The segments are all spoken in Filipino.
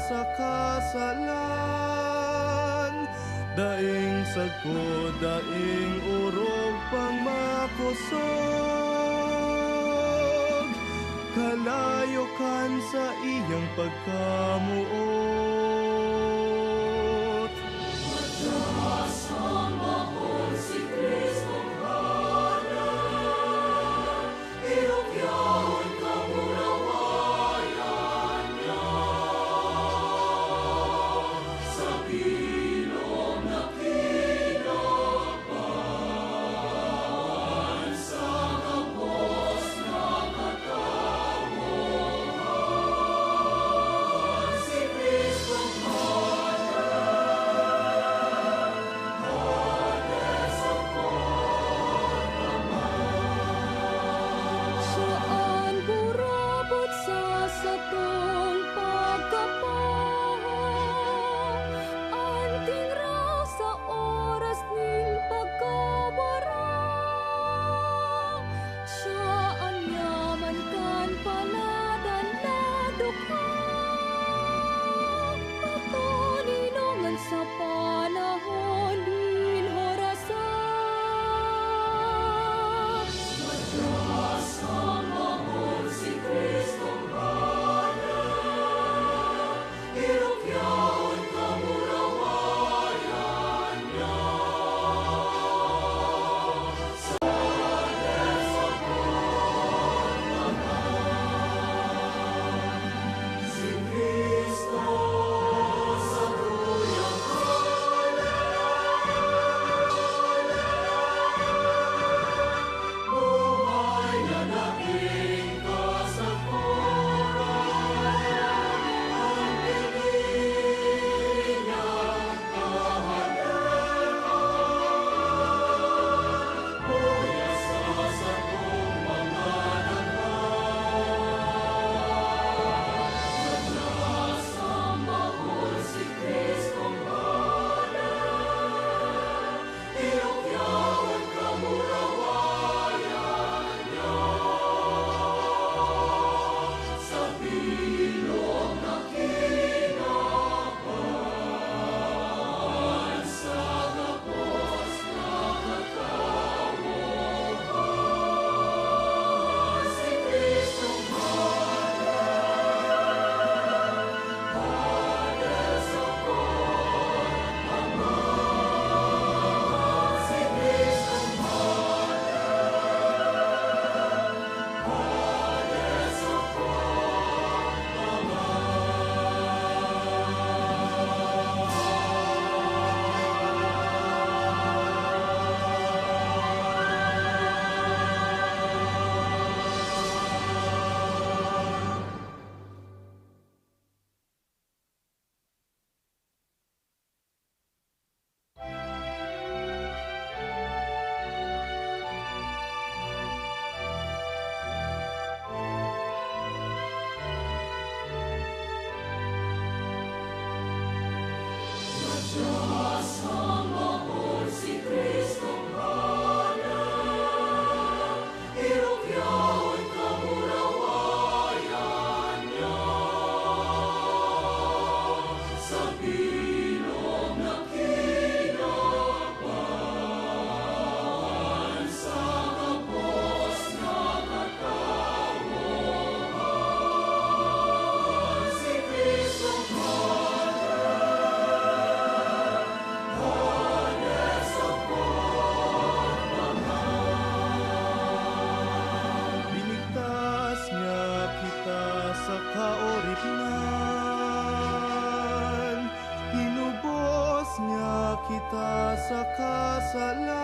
sa kasalan. Daing sagko, daing urog pang makusog. Kalayo kan sa iyang pagkamuot. Mataas ang mahal si Kristong Bana, irukyaon kamurawayan niya. Sa bilog na kinabahan, sa kapos na katawahan, si Kristong Saan burabot sa satong pagkapaha, anting raw sa oras ning pagkawara. Saan yaman kan paladan na dukha, patuninongan sa panahon din horasa. Mataas ang mahal si Kristong Bana, irukyaon kamurawayan niya. Sa si Kristo sa tuyang buhay na naging kasapuran, ang piling niyang kahalagan, kuya sa sakong mga nagmamahal. Mataas ang mahal si Kristong Bana, irukyaon kamurawayan niya. Sa bilog na kinabahan, sa kapos na katawahan, si Kristong Padre sa pagmamahal, si Kristong Padre sa Mataas ang mahal si Kristong Bana, irukyaon kamurawayan niya. Sa bilog na kinabahan, sa kapos na katawahan, si Kristong Binigtas niya kita sa kaoripnan, hinubos niya kita sa kasalan.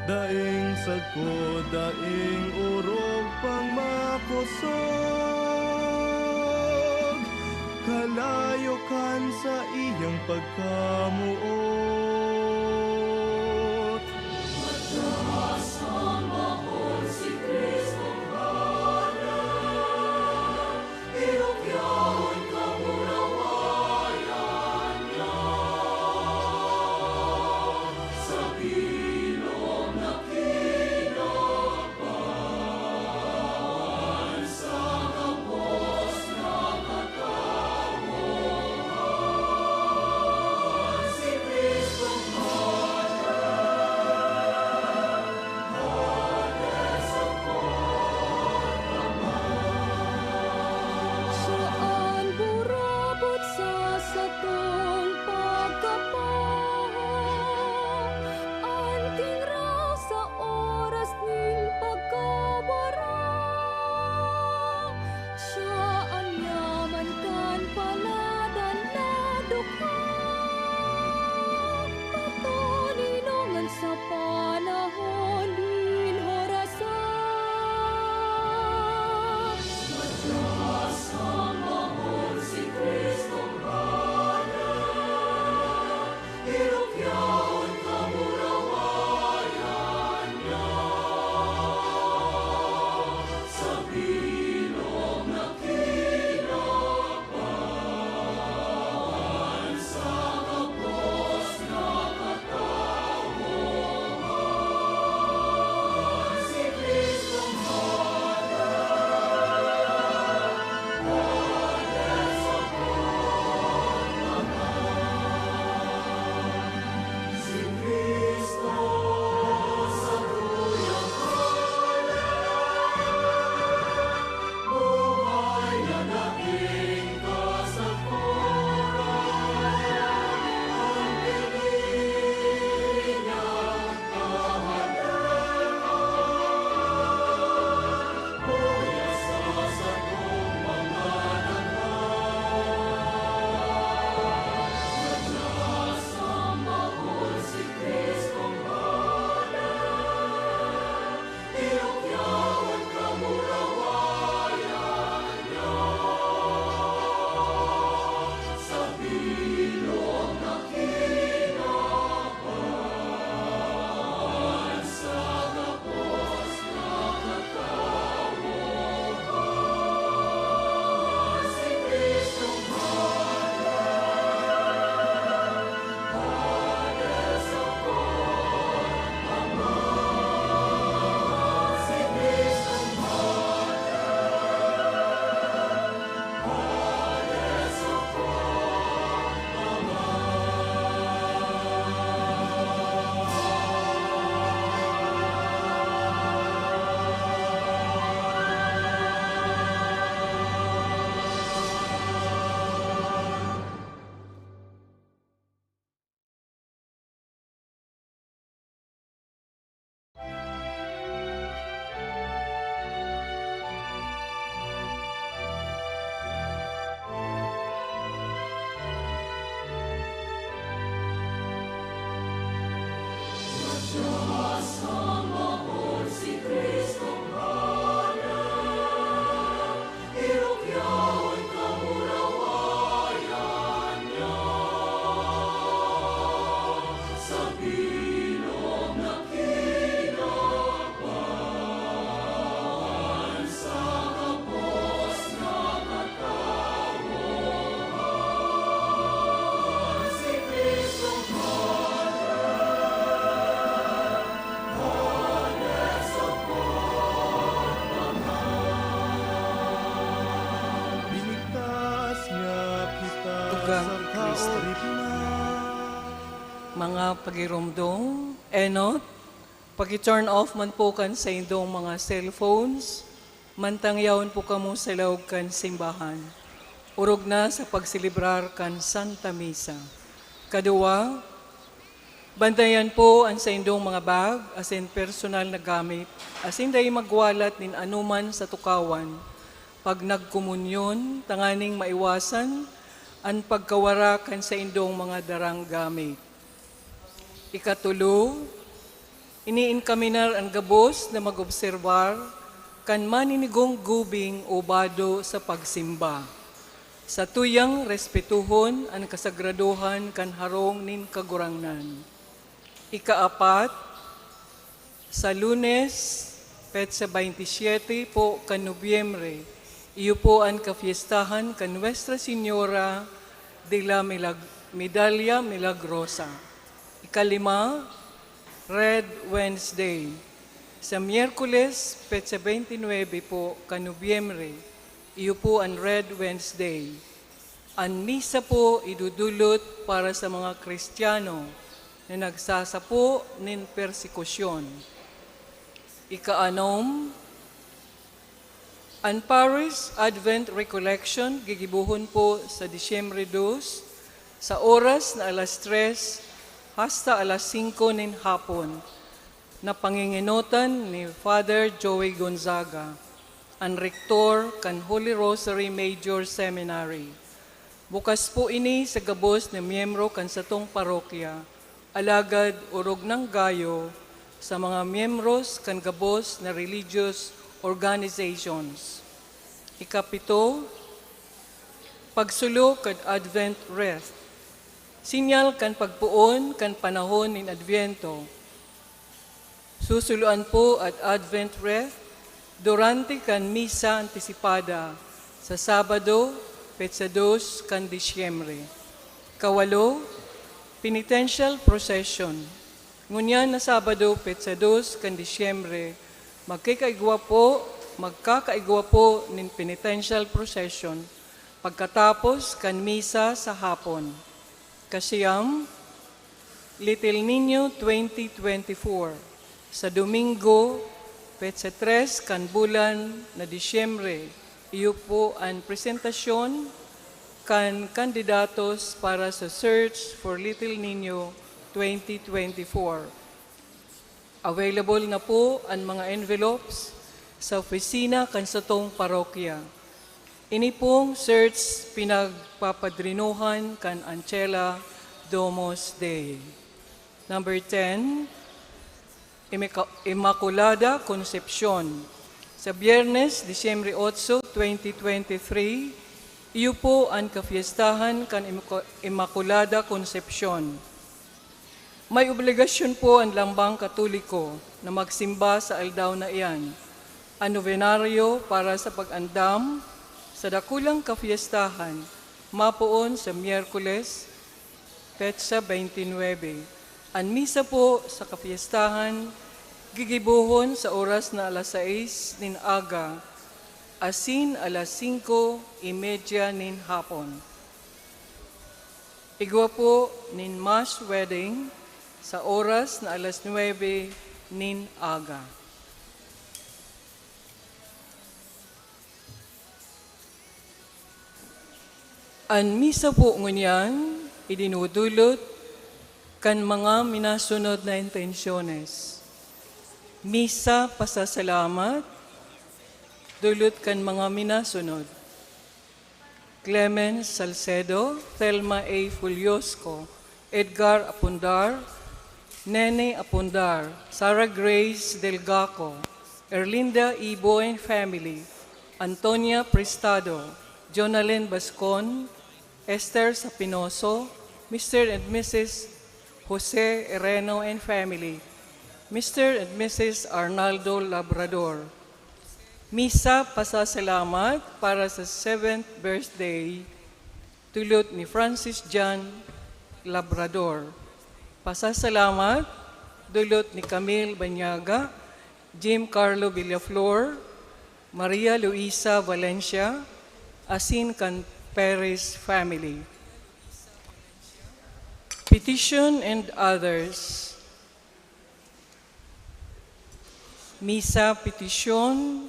Daing sagko, daing urog pang makusog. Kalayo kan sa iyang pagkamuot. Mataas ang mahal si Kristong Bana, irukyaon kamurawayan niya. Sa bilog na kinabahan, sa kapos na katawahan, kang Kristo. kaorip na. Mga pagirumdong, enot, pag-turn off man po kan sa indong mga cellphones, mantangyawan po kamo sa loob kan simbahan. Urog na sa pagsilibrar kan Santa Misa. Kadua, bantayan po ang sa indong mga bag, as in personal na gamit, as in dahi magwalat nin anuman sa tukawan. Pag nagkomunyon, tanganing maiwasan, ang pagkawara kan sa indong mga darang gamit. Ikatulo, iniinkaminar ang gabos na mag-obserbar kan maninigong gubing o bado sa pagsimba. Sa tuyang respetuhon ang kasagraduhan kan harong nin kagurangnan. Ikaapat, sa Lunes, petsa 27 po kan Nobyembre, iyo po ang kafiestahan kan Nuestra Señora de la Medalla Milagrosa. Ikalima, Red Wednesday. Sa Miyerkules, petsa 29 po kan Nobyembre, iyo po ang Red Wednesday. Ang misa po idudulot para sa mga Kristiyano na nagsasapo nin persekusyon. Ikaanom, ang Paris Advent Recollection gigibuhon po sa Disyembre 2 sa oras na alas 3 hasta alas 5 nin hapon na panginginotan ni Father Joey Gonzaga, ang rektor kan Holy Rosary Major Seminary. Bukas po ini sa gabos na miyembro kan satong parokya, alagad urog ng gayo sa mga miyembros kan gabos na religious organizations. Ikapito, pagsulo kad Advent Wreath. Sinyal kan pagpuon kan panahon nin Adviento. Susuluan po at Advent Wreath durante kan misa antisipada sa Sabado, petsa 2 kan Disyembre. Kawalo, penitential procession. Ngunyan na Sabado, petsa 2 kan Disyembre, magkakaigwa po nin penitential procession pagkatapos kan misa sa hapon. Kasiyam, Little Niño 2024. Sa Domingo, petsa 3 kan bulan na Disyembre, iyo po ang presentasyon kan kandidatos para sa Search for Little Niño 2024. Available na po ang mga envelopes sa opisina kan satong parokya. Ini pong search pinagpapadrinuhan kan Ancela Domos Dei. Number 10, Immaculada Concepcion. Sa Biyernes, Disyembre 8, 2023, iyo po ang kafiestahan kan Immaculada Concepcion. May obligasyon po ang lambang katoliko na magsimba sa aldaw na iyan. Ang novenaryo para sa pag-andam sa dakulang kafiestahan, mapuon sa Miyerkules, petsa 29. Ang misa po sa kafiestahan, gigibuhon sa oras na alas 6 nin aga, asin alas 5:30 nin hapon. Igwa po nin mass wedding sa oras na alas 9 nin aga. Ang misa po ngunyan, idinudulot kan mga minasunod na intensyones. Misa pasasalamat, dulot kan mga minasunod. Clemens Salcedo, Thelma A. Fuliosco, Edgar Apundar, Nene Apundar, Sarah Grace Delgaco, Erlinda Ibo and family, Antonia Prestado, Jonalyn Bascon, Esther Sapinoso, Mr. and Mrs. Jose Ereno and family, Mr. and Mrs. Arnaldo Labrador. Misa pasasalamat para sa 7th birthday, tulot ni Francis John Labrador. Pasasalamat, dulot ni Camille Banyaga, Jim Carlo Villaflor, Maria Luisa Valencia, asin kan Perez family. Petition and others. Misa Petition,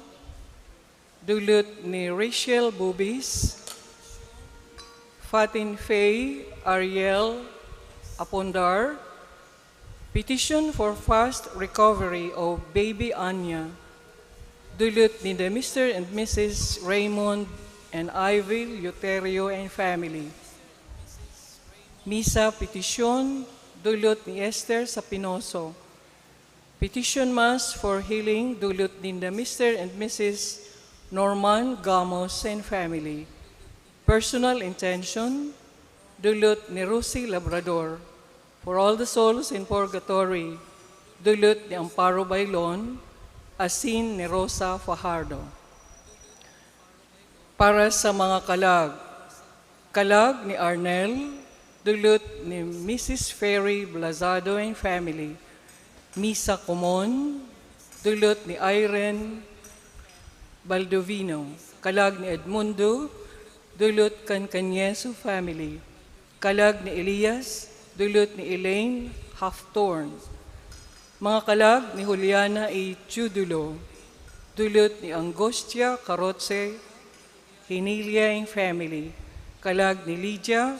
dulot ni Rachel Bubis, Fatin Faye Ariel Apondar. Petition for fast recovery of baby Anya, dulot ni the Mr. and Mrs. Raymond and Ivy Luterio and family. Misa Petition, dulot ni Esther Sapinoso. Petition Mass for healing, dulot ni the Mr. and Mrs. Norman Gamos and family. Personal intention, dulot ni Rosie Labrador. For all the souls in purgatory, dulot ni Amparo Bailon, asin ni Rosa Fajardo. Para sa mga kalag, kalag ni Arnel, dulot ni Mrs. Ferry Blazado and family. Misa Common, dulot ni Irene Baldovino. Kalag ni Edmundo, dulot kan Canyeso family. Kalag ni Elias, dulot ni Elaine Haftorn. Mga kalag ni Juliana A. Chudulo, dulot ni Angostia Carotse, Hinilia and family. Kalag ni Lydia,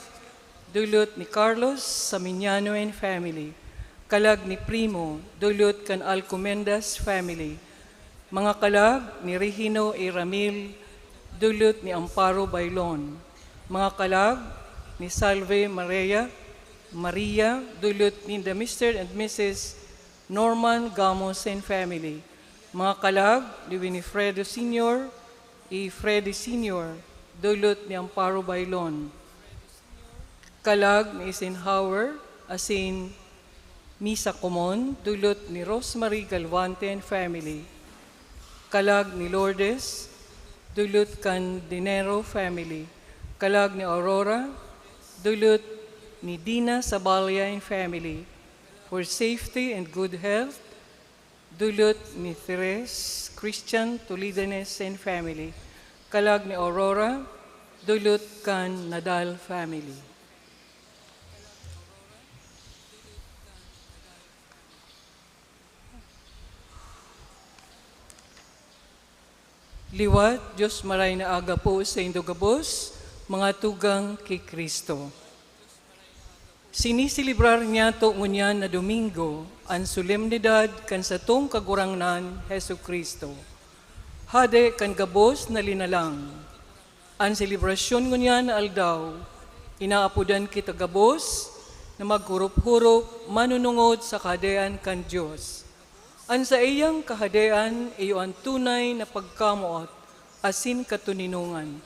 dulot ni Carlos Saminiano and family. Kalag ni Primo, dulot kan Alcomendas family. Mga kalag ni Regino A. Ramil, dulot ni Amparo Bailon. Mga kalag ni Salve Maria, dulot ni the Mr. and Mrs. Norman Gamos and family. Mga kalag ni Winifredo Sr., A. Freddy Sr., dulot ni Amparo Bailon. Kalag ni Eisenhower, asin Misa Common, dulot ni Rosemary Galvante and family. Kalag ni Lourdes, dulot kan Dinero family. Kalag ni Aurora, dulot ni Dina Sabalia and family. For safety and good health, dulot ni Therese Christian Toledanes and family. Kalag ni Aurora, dulot kan Nadal family. Liwat, Diyos maray na aga po sa Indogabos, mga tugang kay Kristo. Sinisilibrar niya to ngunyan na Domingo, ang solemnidad kan sa tong kagurangnan, Heso Kristo. Hade kan gabos na linalang. Ang selebrasyon ngunyan na aldaw, inaapudan kita gabos, na maghurup-hurup manunungod sa kahadean kan Diyos. An sa iyang kahadean, iyo ang tunay na pagkamuot, asin katuninungan.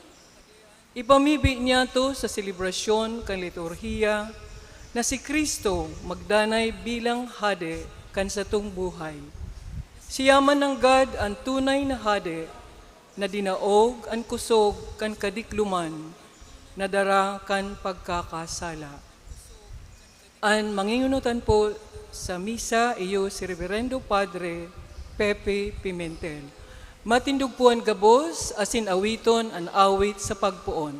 Ipamibi niya to sa selebrasyon kan liturhiya, na si Kristo magdanay bilang hade kan sa tung buhay. Siyaman ng God ang tunay na hade, na dinaog ang kusog kan kadikluman, na dara kan pagkakasala. Ang mangingunutan po sa misa iyo si Reverendo Padre Pepe Pimentel. Matindog po ang gabos, asin awiton ang awit sa pagpuon.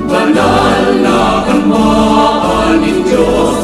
Banal na ang maaning Diyos,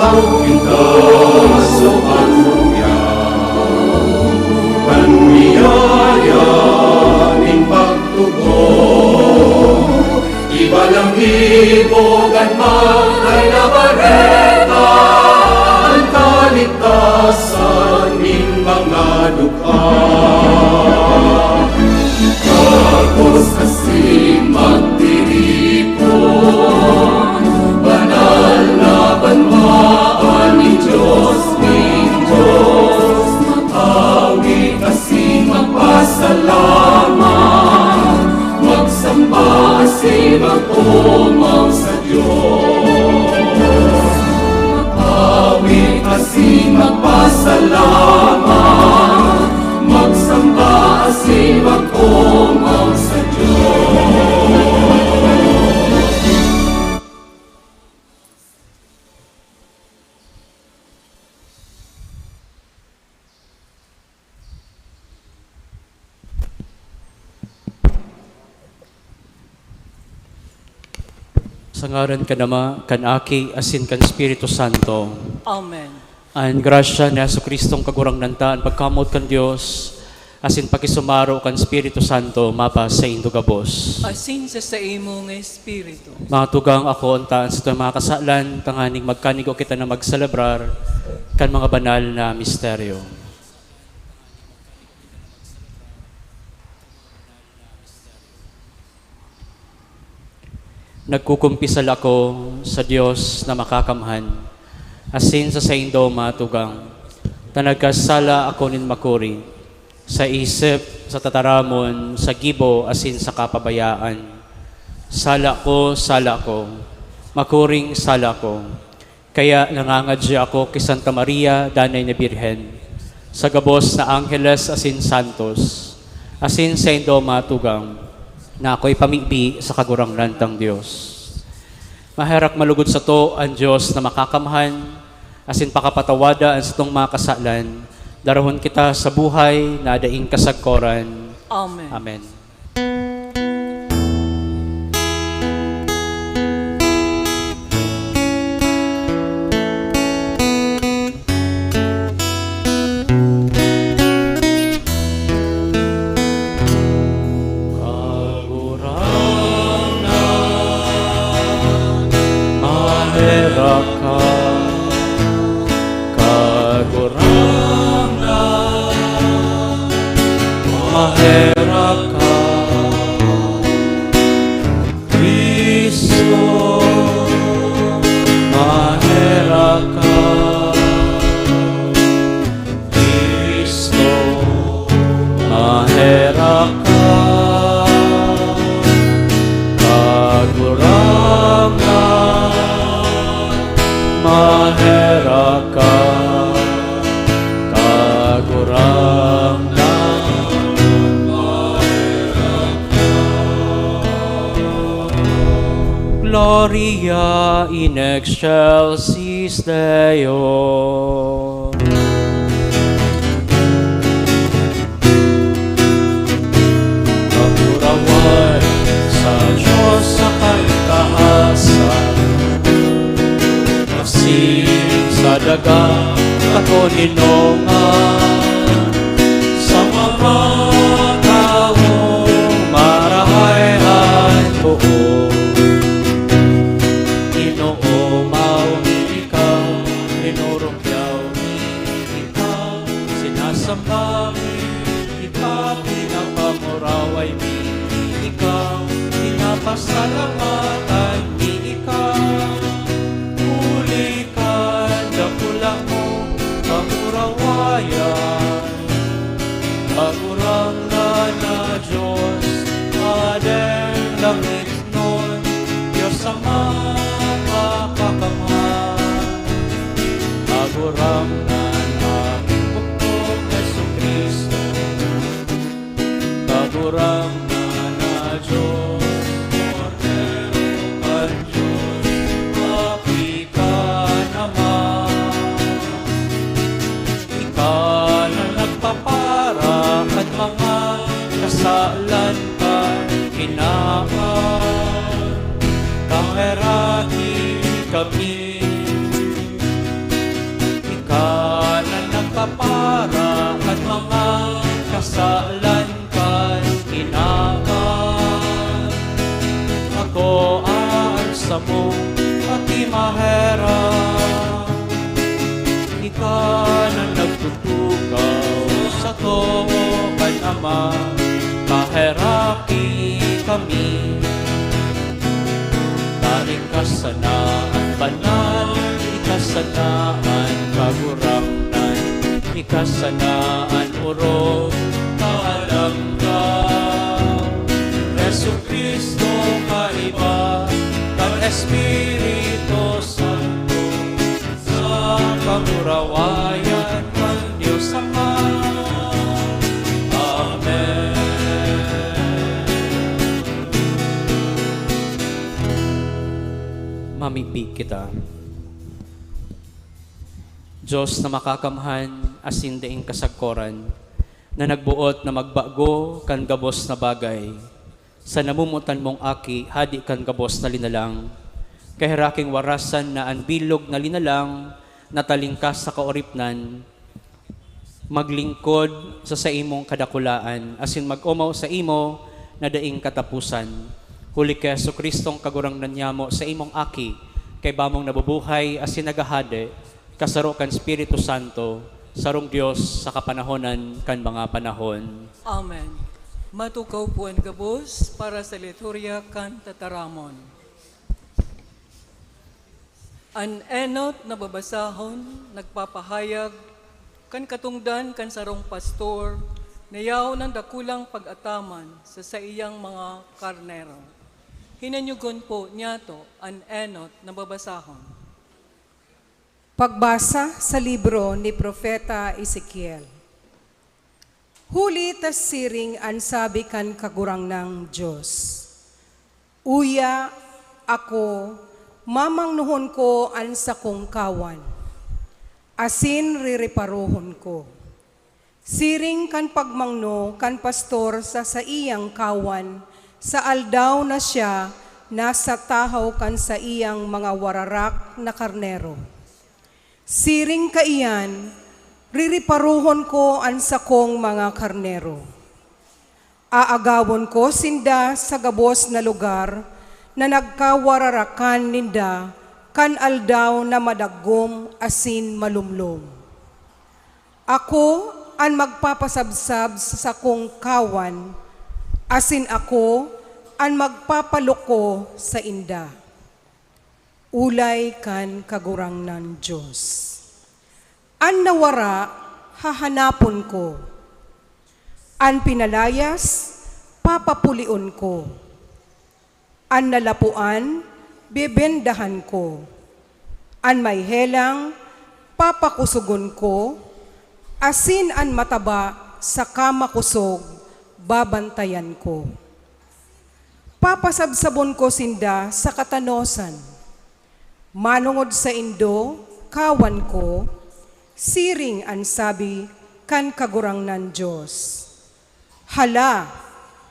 kita sa pagluyaw, kanwiyayaning pagtugon, ibalang hibog at magkay na baretan, kaligtasan ning mga dukha. Tapos kasi magtiripon, banal na banwaan ni Diyos, awit kasi magpasalamat, magsamba kasi mag-umaw sa Diyos. Awit kasi magpasalamat, magsamba kasi mag-umaw sa Diyos. Sa ngaran ka nama, kan Aki, asin kan Espiritu Santo. Amen. Ang grasya ni Jesucristong kagurang nantaan, pagkamot kan Dios, asin pakisumaro kan Espiritu Santo, mapa sa indugabos. Asin sa imo nga Espiritu. Mga tugang ako, antaan sa itong mga kasalan, tanganing magkanigo kita na magselebrar, kan mga banal na misteryo. Nagkukumpisal ako sa Diyos na makakamhan, asin sa saindo matugang, tanagkasala ako nin makuri, sa isip, sa tataramon, sa gibo, asin sa kapabayaan. Sala ko, makuring sala ko. Kaya nangangadya ako kay Santa Maria, Danay na Birhen, sa gabos na Angeles asin Santos, asin saindo matugang, na ako'y pamigbi sa kagurang lantang Diyos. Maherak malugod sa to ang Diyos na makakamhan, asin pakapatawada ang sa tong mga kasalan, darahon kita sa buhay na daing kasagkoran. Amen. Amen. Gloria in excelsis Deo. Kapurawan sa Diyos sa kaitaasan, asin sa dagang katoninongan, sa mga taong marahayan buo. Sambami, ikaw, pinapamuraway mi, ikaw, pinapasalamatan mi, ikaw. Huli ka, dakula mo, pamurawayan, pagurang na Diyos, adeng langit nun, Diyos Ama, makakamhan, pagurang na Pagurang na Diyos, Cordero kan Diyos, api ka naman. Ikaw na nagpapara at mga kasalan ka hinaan. Kaheraki kami, kapara at mga kasalan kan inaman. Ako aansa mo at imahera, ika na nagtutugaw sa to kan Ama, kaheraki kami. Taring kasanaan banal, ikasanaan kagurangnan, ikasanaan urog kaalam ka. Yesu Kristo kaiba, kan Espiritu Santo, sa kamurawayan ng Diyos Ama. Amen. Mamigpig kita. Diyos na makakamhan, asin daing kasagkoran, na nagbuot na magbago kan gabos na bagay. Sa namumutan mong aki, hadi kan gabos na linalang. Kahiraking warasan na anbilog na linalang, natalingkas sa kaoripnan, maglingkod sa imong kadakulaan, asin mag-umaw sa imo na daing katapusan. Huli kay Yesu Kristong kagurangnan nyamo sa imong aki, kay bamong nabubuhay asin nagahade, kasaro kan Espiritu Santo, sarong Dios sa kapanahonan kan mga panahon. Amen. Matukaw po ang gabos para sa liturya kan tataramon. An enot na babasahon, nagpapahayag, kan katungdan kan sarong pastor, nayaw ng dakulang pag-ataman sa iyang mga karnero. Hinanyugon po niyato an enot na babasahon. Pagbasa sa libro ni Propeta Ezekiel. Huli tas siring an sabi kan kagurang ng Diyos. Uya ako, mamangnuhon ko an sa kong kawan. Asin ririparuhon ko. Siring kan pagmangno kan pastor sa iyang kawan, sa aldaw na siya nasa tahaw kan sa iyang mga wararak na karnero. Siring kaiyan, ririparuhon ko an sa kong mga karnero. Aagawon ko sinda sa gabos na lugar na nagkawararakan ninda kan aldaw na madagom asin malumlom. Ako ang magpapasabsab sa kong kawan, asin ako ang magpapaloko sa inda. Ulay kan kagurang ng Diyos. An nawara, hahanapon ko. An pinalayas, papapulion ko. An nalapuan, bebendahan ko. An may helang, papakusugon ko. Asin an mataba, sa kamakusog, babantayan ko. Papasabsabon ko sinda sa katanosan. Manungod sa indo, kawan ko, siring an sabi kan kagurang ng Diyos. Hala,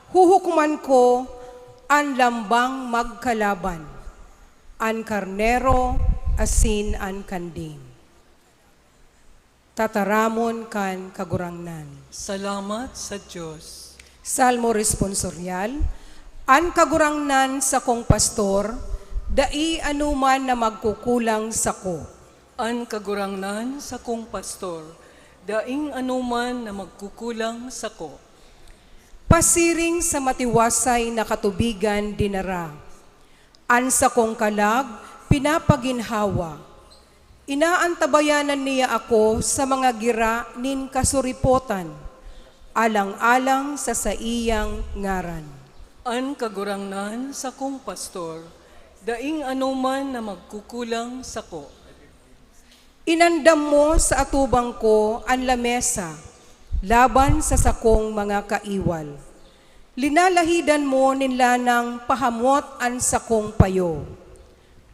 huhukuman ko an lambang magkalaban, an karnero asin an kanding. Tataramon kan kagurangnan. Salamat sa Diyos. Salmo responsorial. An kagurangnan sa kong pastor, dai anuman na magkukulang sa ko. An kagurangnan sa kong pastor, daing anuman na magkukulang sa ko. Pasiring sa matiwasay na katubigan dinara. An sa kong kalag, pinapaginhawa. Inaantabayanan niya ako sa mga gira nin kasuripotan, alang-alang sa iyang ngaran. An kagurangnan sa kong pastor, daing anuman na magkukulang sa ko. Inandam mo sa atubang ko ang lamesa, laban sa sakong mga kaiwal. Linalahidan mo nila ng pahamot an sakong payo.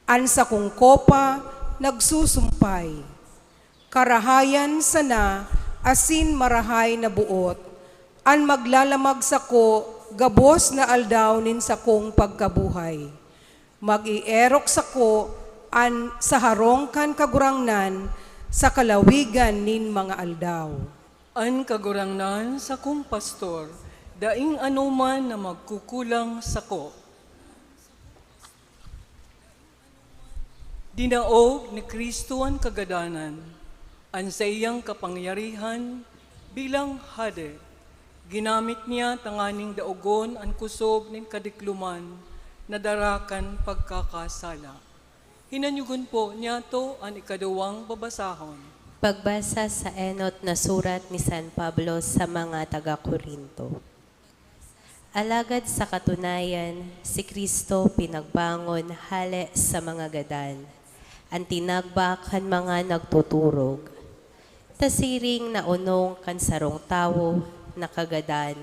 An sakong kopa nagsusumpay. Karahayan sana asin marahay na buot. An maglalamag sako gabos na aldaw nin sakong pagkabuhay. Mag-ierok sako an sa harong kan kagurangnan sa kalawigan nin mga aldaw. An kagurangnan sa kong pastor, daing anuman na magkukulang sako. Dinaog ni Kristo ang kagadanan, ang sa iyang kapangyarihan bilang hade. Ginamit niya tanganing daogon ang kusog ng kadikluman na darakan pagkakasala. Hinanyugon po niya to ang ikaduwang babasahon. Pagbasa sa enot na surat ni San Pablo sa mga taga-Korinto. Alagad sa katunayan, si Kristo pinagbangon hale sa mga gadan, ang tinagbak kan mga nagtuturog. Tasiring na unong kan sarong tawo, nakagadan.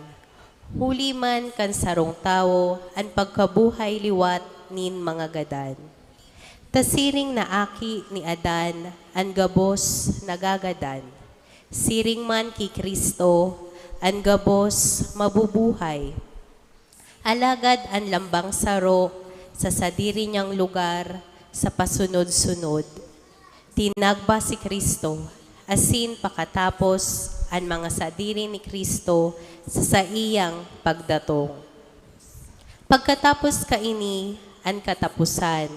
Huli man kan sarong tawo, ang pagkabuhay liwat nin mga gadan. Tasiring na aki ni Adan, ang gabos nagagadan. Siring man ki Kristo, ang gabos mabubuhay. Alagad ang lambang saro sa sadiri niyang lugar sa pasunod-sunod. Tinagba si Kristo, asin pakatapos ang mga sadiri ni Kristo sa iyang pagdatong. Pagkatapos kaini ang katapusan,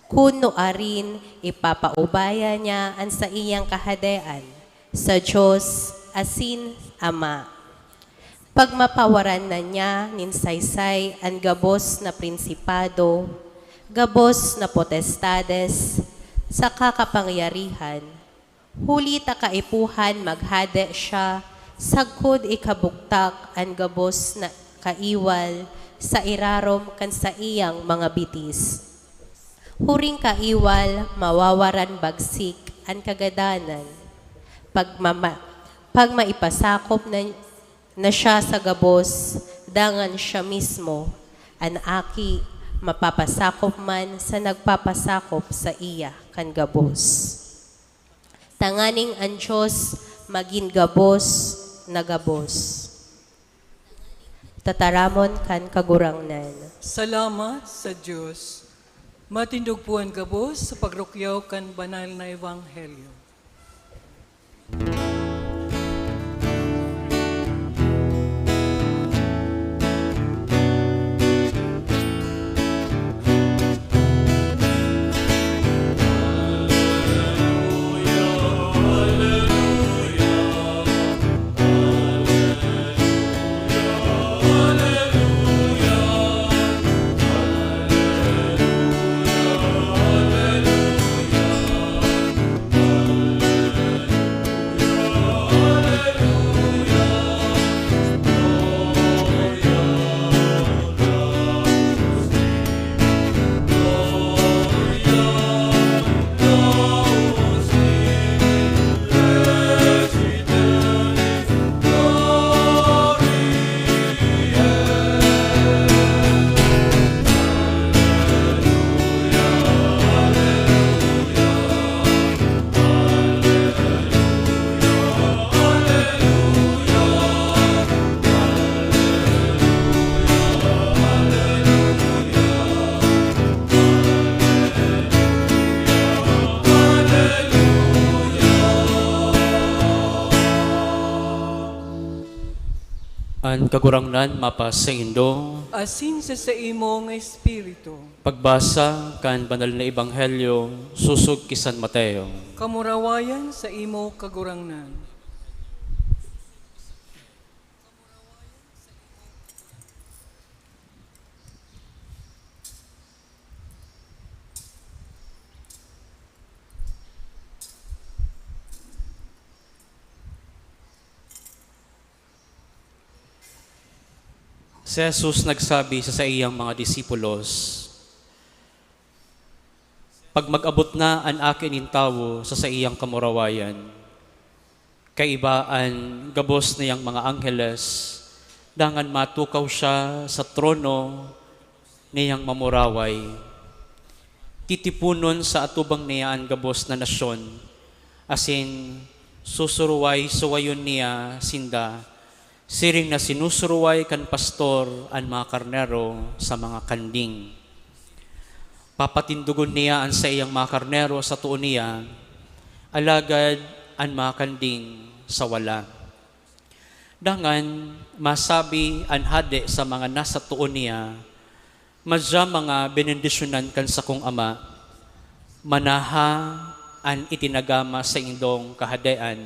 kuno arin ipapaubaya niya ang sa iyang kahadean sa Diyos asin Ama. Pagmapawaran na niya ninsaysay ang gabos na prinsipado, gabos na potestades, sa kakapangyarihan. Huli ta kaipuhan maghade siya, sagkod ikabuktak ang gabos na kaiwal sa irarom kan sa iyang mga bitis. Huring kaiwal, mawawaran bagsik ang kagadanan. Pag maipasakop na siya sa gabos, dangan siya mismo, an aki, mapapasakop man sa nagpapasakop sa iya kan gabos. Tanganing ang Diyos maging gabos na gabos. Tataramon kan kagurangnan. Salamat sa Diyos. Matindog po ang gabos sa pagrukyaw kan banal na ebanghelyo. An kagurangnan mapa sa Indo, Asin sa imo nga espiritu, pagbasa kan banal na ebanghelyo susog ki San Mateo. kamurawayan sa imo kagurangnan. Si Jesus nagsabi sa iyang mga disipulos, pag mag-abot na ang akin in tawo sa iyang kamurawayan, kaibaan gabos niyang mga angheles, dangan matukaw siya sa trono niyang mamuraway. Titipunon sa atubang niya ang gabos na nasyon, asin susuruway suwayon niya sinda, siring na sinusuruway kan pastor ang mga karnero sa mga kanding. Papatindugon niya ang sa iyang mga karnero sa tuon niya, alagad an makanding sa wala. Dangan masabi an hade sa mga nasa tuon niya, madya mga benendisyonan kan sa kong ama, manaha an itinagama sa indong kahadean,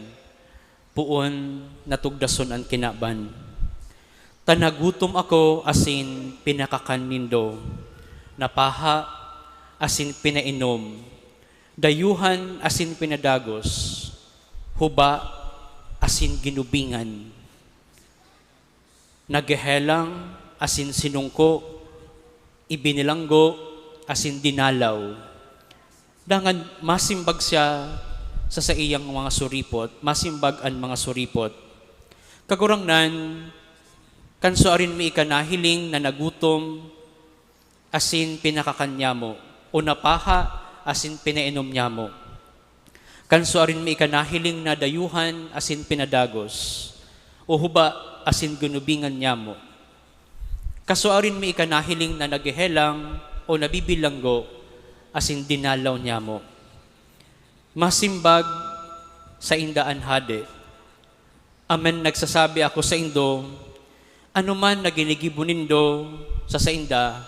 puon natugdason an kinaban. Tanagutom ako asin pinakakan nindo, napaha asin pinainom, dayuhan asin pinadagos, huba asin ginubingan. Nagehelang asin sinungko, ibinilanggo asin dinalaw. Dangan masimbag siya sa iyang mga suripot, masimbag an mga suripot. Kagurangnan, kanso arin mi ikanahiling na nagutom, asin pinakakanya mo, o napaha, asin pinainom niya mo. Kanso arin mi ikanahiling na dayuhan, asin pinadagos, o huba, asin gunubingan niya mo. Kaso arin mi ikanahiling na nagehelang, o nabibilanggo, asin dinalaw niya mo. Masimbag sa indaan hade. Amen, nagsasabi ako sa indo, anuman na ginigibo nindo sa inda,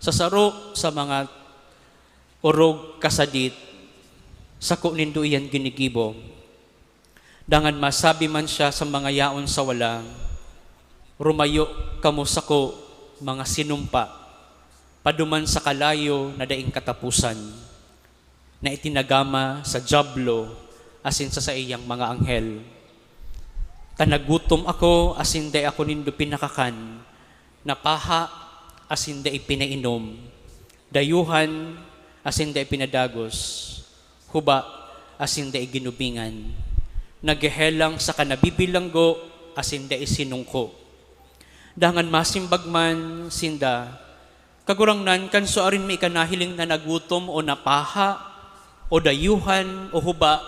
sa saro sa mga orog kasadit, sako nindo iyan ginigibo. Dangan masabi man siya sa mga yaon sa wala, rumayo kamo sako mga sinumpa, paduman sa kalayo na daing katapusan, na itinagama sa jablo asin sa iyang mga anghel. Tanagutom ako asin day ako nindo pinakakan, napaha asin day pinainom, dayuhan asin day pinadagos, huba asin day ginubingan, nagehelang sa kanabibilanggo asin day sinungko. Dangan masimbag man sinda, kagurangnan kanso arin may ikanahiling na nagutom o napaha o dayuhan o huba,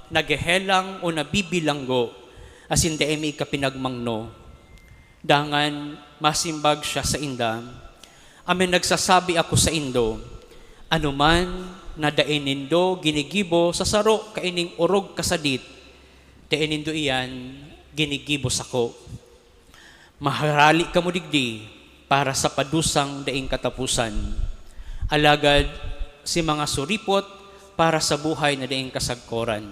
nagehelang o nabibilanggo, asin da may ikapinagmangno. Dangan masimbag siya sa inda, amen nagsasabi ako sa indo, anuman na dainindo ginigibo sa saro kaining orog kasadit, dainindo iyan ginigibo sako. Maharali ka mo digdi para sa padusang daing katapusan. Alagad si mga suripot para sa buhay na daing kasagkoran.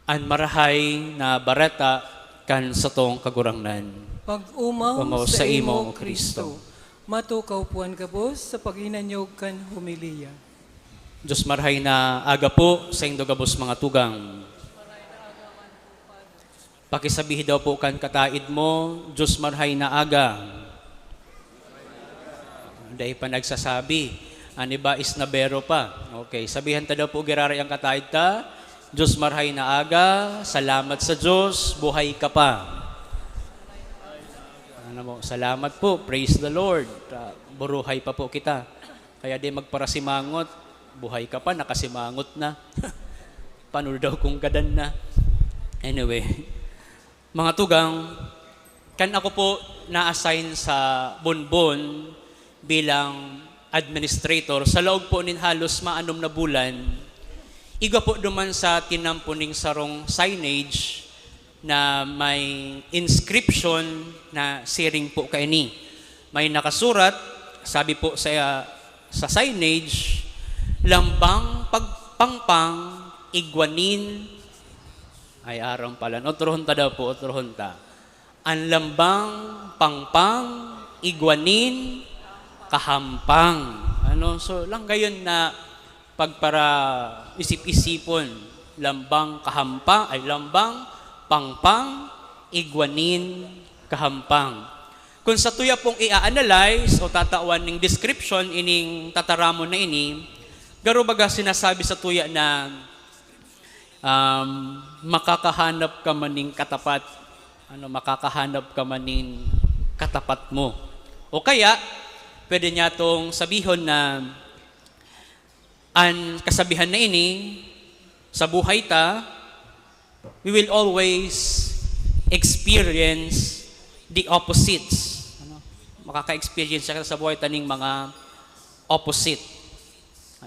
An marahay na bareta kan sa tong kagurangnan. Pag-umaw sa imo, Kristo, matukaw puan ka bos sa pag-inanyog kan humiliya. Diyos marahay na aga po sa indo gabos mga tugang. Pakisabihin daw po kan kataid mo, Diyos marahay na aga. Dahil pa nagsasabi, ani ba is na bero pa. Okay, sabihan ta daw po giraray ang kataid ta, Diyos marhay na aga, salamat sa Diyos, buhay ka pa. Ano mo, salamat po, praise the Lord, buruhay pa po kita. Kaya di magparasimangot, buhay ka pa, nakasimangot na. Paano daw kung gadan na? Anyway, mga tugang, kan ako po na-assign sa Bonbon bilang administrator, sa loob po nin halos maanom na bulan, iga po duman sa tinampuning sarong signage na may inscription na siring po kaini. May nakasurat, sabi po sa signage, lambang pagpangpang igwanin, ay aram pala, otrohon ta daw po, otrohon ta. Ang lambang pangpang igwanin kahampang. Ano? So, lang gayon na pagpara isip-isipon, lambang kahampang, ay lambang, pangpang, igwanin, kahampang. Kung sa tuya pong i-analyze o tatawan ng description ining tataramon na ini, garo baga sinasabi sa tuya na makakahanap ka maning katapat, makakahanap ka maning katapat mo. O kaya, pwede niya itong sabihon na ang kasabihan na ini, sa buhay ta, we will always experience the opposites. Makaka-experience siya sa buhay taning mga opposite.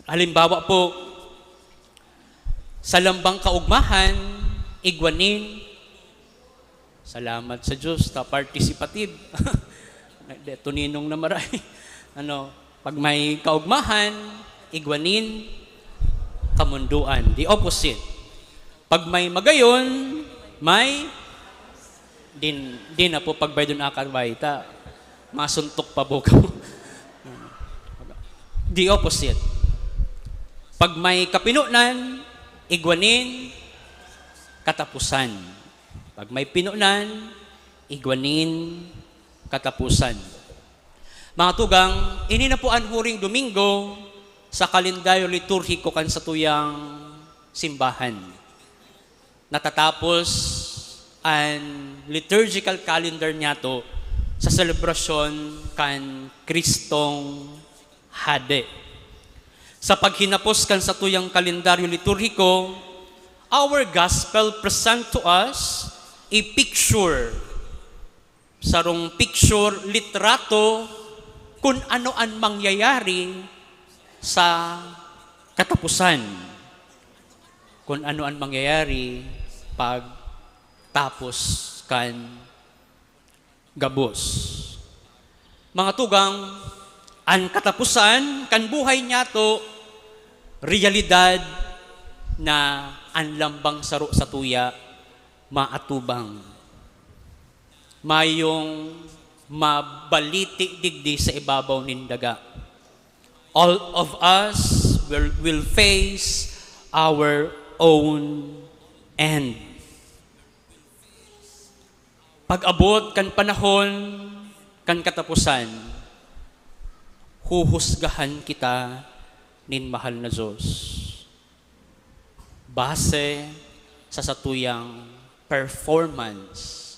Halimbawa po, Sa lambang kaugmahan, igwanin, salamat sa Diyos, ta participative. Deto ninong na maray. Pag may kaugmahan, igwanin, kamunduan. The opposite. Pag may magayon, may din na po pagbay doon akarbay, ta masuntok pa po ka. The opposite. Pag may kapinunan, igwanin, katapusan. Pag may pinunan, igwanin, katapusan. Mga tugang, ini na po ang huring Domingo sa kalendaryo liturhiko kan sa tuyang simbahan. Natatapos ang liturgical calendar niya to sa selebrasyon kan Kristong Hade. Sa paghinapos kan sa tuyang kalendaryo liturhiko, our gospel present to us a picture, sarong picture, litrato, kung ano ang mangyayari sa katapusan. Kung ano ang mangyayari pag tapos kan gabos. Mga tugang, ang katapusan, kan buhay niya to, realidad na ang lambang saro sa tuya, maatubang. Mayong mabaliti digdi sa ibabaw nindaga. All of us will face our own end. Pag-abot kan panahon, kan katapusan, huhusgahan kita nin mahal na Diyos. Base sa satuyang performance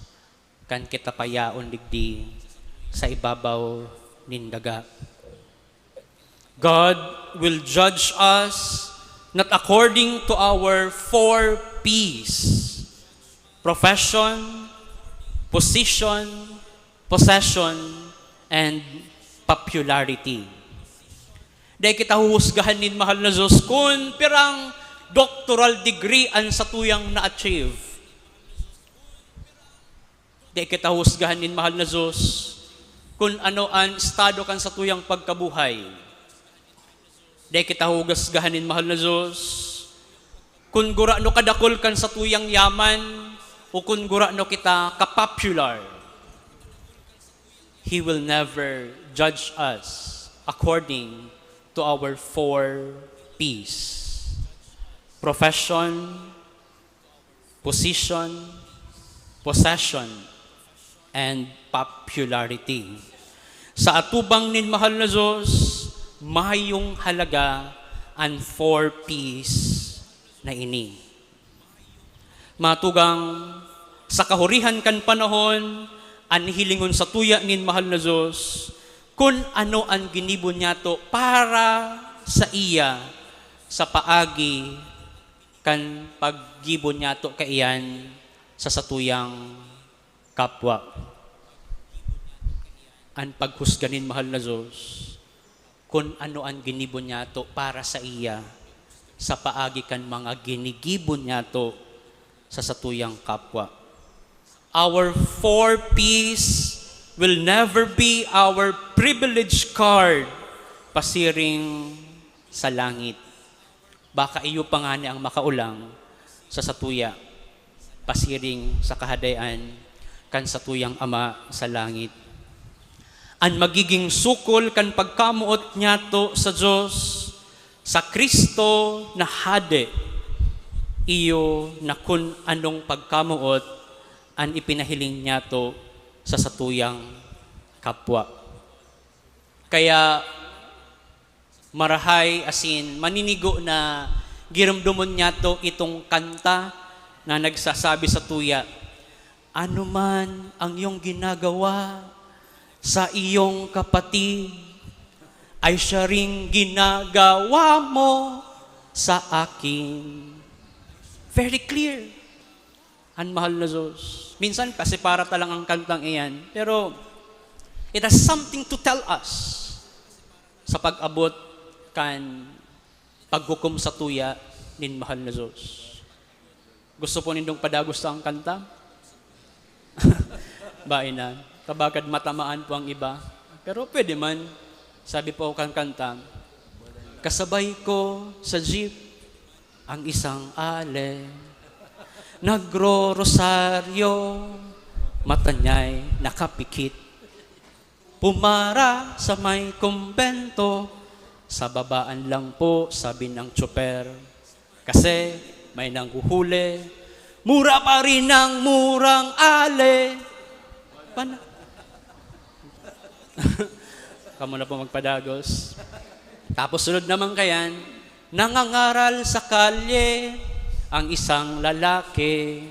kan kita payaon digdi sa ibabaw nindaga. God will judge us not according to our 4 P's: profession, position, possession, and popularity. Dahil kita huhusgahan nin mahal na Diyos kung pirang doctoral degree an sa tuyang na-achieve. Dahil kita huhusgahan nin mahal na Diyos kung ano ang estado kan sa tuyang pagkabuhay. Dahil kita huhusgahan nin mahal na Diyos kung gura no kadakol kan sa tuyang yaman o kung gura no kita kapopular. He will never judge us according to our 4 P's: profession, position, possession, and popularity. Sa atubang nin mahal na Diyos, mayong halaga ang 4 P's na ini. Matugang, sa kahurihan kan panahon, ang hilingon sa tuya nin mahal na Diyos, kung ano ang ginibo niya to para sa iya, sa paagi, kan paggibo niya to kaiyan sa satuyang kapwa. Ang paghusganin mahal na Diyos, kung ano ang ginibo niya to para sa iya, sa paagi kan mga ginigibo niya to sa satuyang kapwa. Our 4 P's will never be our privilege card pasiring sa langit. Baka iyo pa nga ni ang makaulang sa satuya, pasiring sa kahadayan kan satuyang Ama sa langit. Ang magiging sukol kan pagkamuot niya to sa Diyos, sa Kristo na hade, iyo na kung anong pagkamuot ang ipinahiling niya to sa satuyang kapwa. Kaya marahay asin maninigo na giramdomon niya to itong kanta na nagsasabi sa tuya, ano man ang iyong ginagawa sa iyong kapatid, ay siya ring ginagawa mo sa akin. Very clear. Ang mahal na Diyos. Minsan kasi para talang ang kantang iyan, pero it has something to tell us sa pag-abot kan paghukom sa tuya nin mahal na Diyos. Gusto po nindong padagos sa ang kanta? Bain na. Kabagad matamaan po ang iba. Pero pwede man. Sabi po kang kanta, kasabay ko sa jeep ang isang ale. Nagro-rosaryo, mata niya'y nakapikit. Pumara sa may kumbento, sa babaan lang po, sabi ng tsoper. Kasi may nanghuhuli, mura pa rin ang murang ale. Kamu na po magpadagos. Tapos sunod naman kayan, nangangaral sa kalye ang isang lalaki.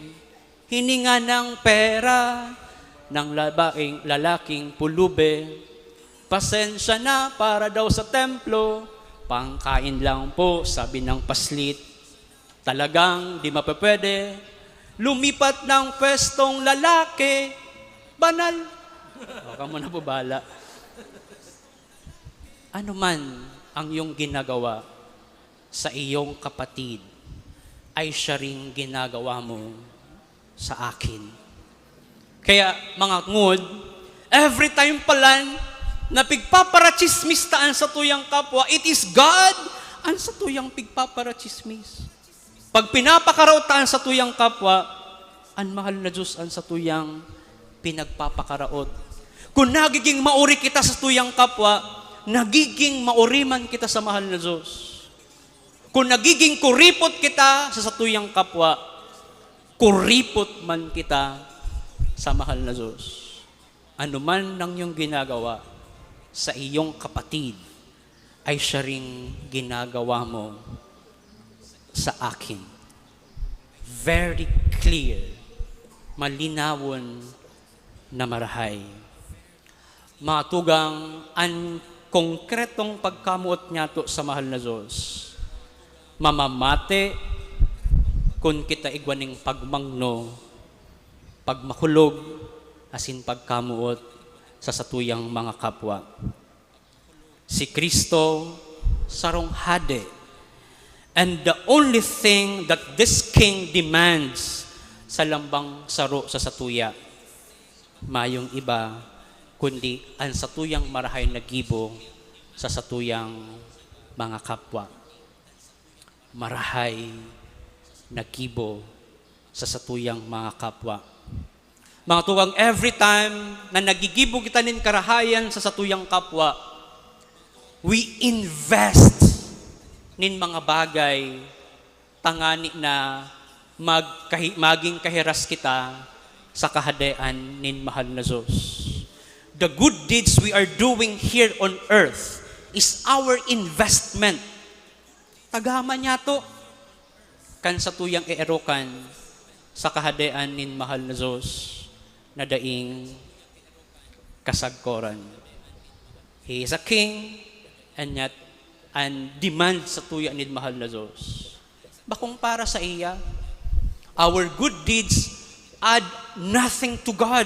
Hininga ng pera ng lalaking pulube. Pasensya na para daw sa templo, pangkain lang po, sabi ng paslit. Talagang di mapapwede, lumipat ng pwestong lalaki, banal. Baka mo na po bala. Ano man ang iyong ginagawa sa iyong kapatid, ay siya ring ginagawa mo sa akin. Kaya mga ngod, every time palan na pigpaparachismis taan sa tuyang kapwa, it is God ang sa tuyang pigpaparachismis. Pag pinapakaraotaan sa tuyang kapwa, ang mahal na Diyos ang sa tuyang pinagpapakaraot. Kung nagiging mauri kita sa tuyang kapwa, nagiging mauri man kita sa mahal na Diyos. Kung nagiging kuripot kita sa tuyang kapwa, kuripot man kita sa mahal na Diyos. Ano man nang iyong ginagawa sa iyong kapatid, ay siya ring ginagawa mo sa akin. Very clear, malinawon na marahay. Matugang ang konkretong pagkamuot niya to sa mahal na Diyos. Mamamate kung kita igwaning pagmangno, pagmakulog, asin pagkamuot sa satuyang mga kapwa. Si Kristo sarong hade. And the only thing that this king demands sa lambang saro sa satuya, mayong iba, kundi ang satuyang marahay na gibo sa satuyang mga kapwa. Marahay na gibo sa satuyang mga kapwa. Mga tugang, every time na nagigibo kita nin karahayan sa satuyang kapwa, we invest nin mga bagay tangani na maging kahiras kita sa kahadean nin mahal na Diyos. The good deeds we are doing here on earth is our investment. Tagama niya to kan satuyang eerokan sa kahadean nin mahal na Diyos na daing kasagkoran. He is a king, and yet, and demand sa tuya ni mahal na Diyos. Bakong para sa iya, our good deeds add nothing to God.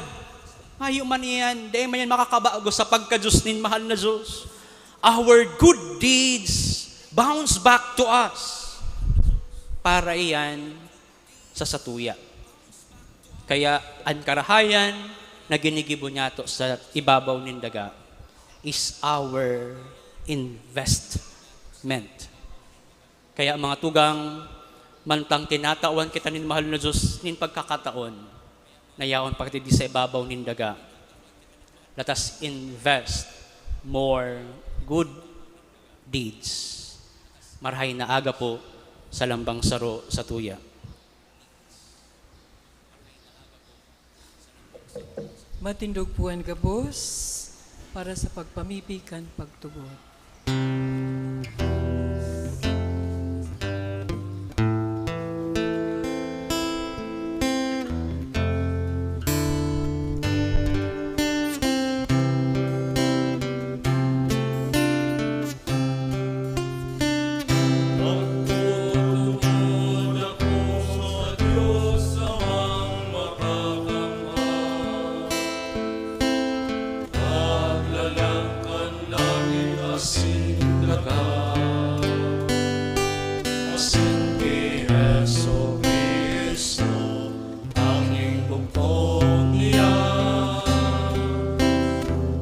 Ayaw man yan, di man yan makakabago sa pagka-Diyos ni mahal na Diyos. Our good deeds bounce back to us. Para iyan sa satuya. Kaya ang karahayan na ginigibo niya to sa ibabaw nin daga is our investment. Kaya mga tugang, mantang tinatawan kita nin mahal na Diyos nin pagkakataon, nayaon pagtidi sa ibabaw nin daga. Let us invest more good deeds. Marahay na aga po sa lambang saro sa tuya. Matindog puan gabos para sa pagpamipikan pagtugon. Asin Yesu Cristo, aking bugtong niya.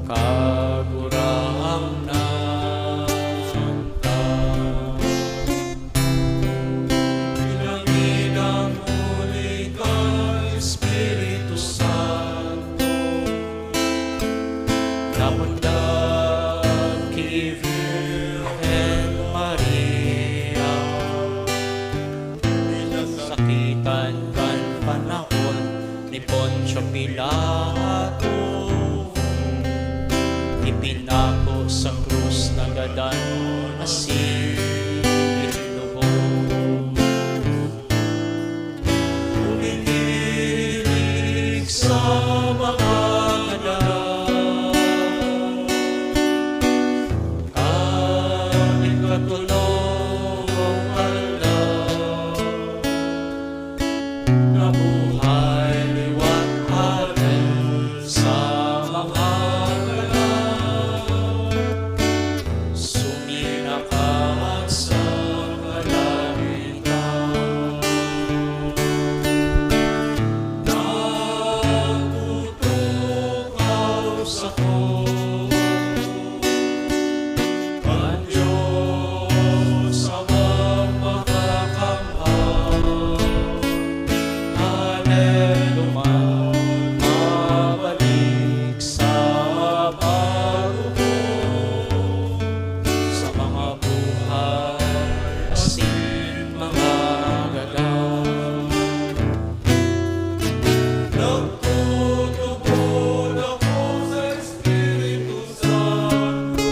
Kagurang nan ka. Pinangidang muli ka, Espiritu Santo, namundag kay Virgen Maria. Sakitan kan panahon ni Poncio Pilato, ipinako sa krus na gadan asin inubo. Umihilig sa mga gadan, kahit katulong Allah, nabuhay liwat atin sa mga gadan. Suminakat sa kalangitan, nagtutukaw sa ko. Ang Diyos amang makakamhan, Hallelujah, mabalik sa paghukom sa mga buhay asin mga gagang. Nagtutubod ako sa Espiritu Santo,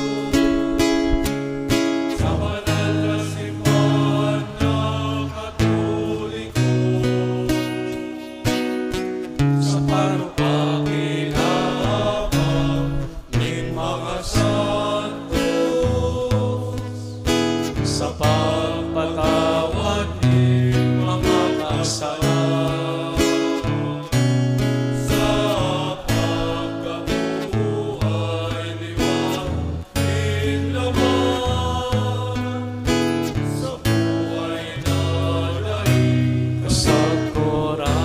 sa banal na simbahan ng Katoliko, sa panupakilabang ng mga santos, sa pagpatawad ng mga kasalanan, sa pagkabuhay liwat ng laman, sa buhay na daig kasaguran.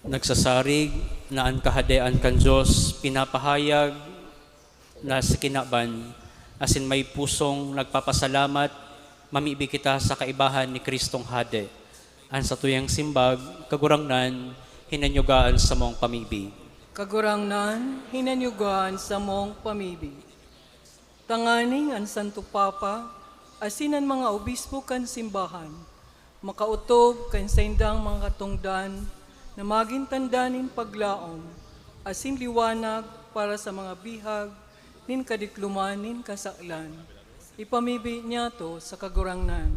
Nagsasarig na ang kahadean kan Diyos pinapahayag na sa kinaban, asin may pusong nagpapasalamat, mamibi kita sa kaibahan ni Kristong Hade. An sa tuyang simbag, kagurangnan, hinanyugaan sa mong pamibi. Kagurangnan, hinanyugan sa mong pamibi. Tanganing ang Santo Papa, asinan mga obispo kan simbahan, makautob kan sa indang mga katungdan, na maging tandanin paglaom, asin liwanag para sa mga bihag, nin kadikluman, nin kasaklan. Ipamibi niya to sa kagurangnan.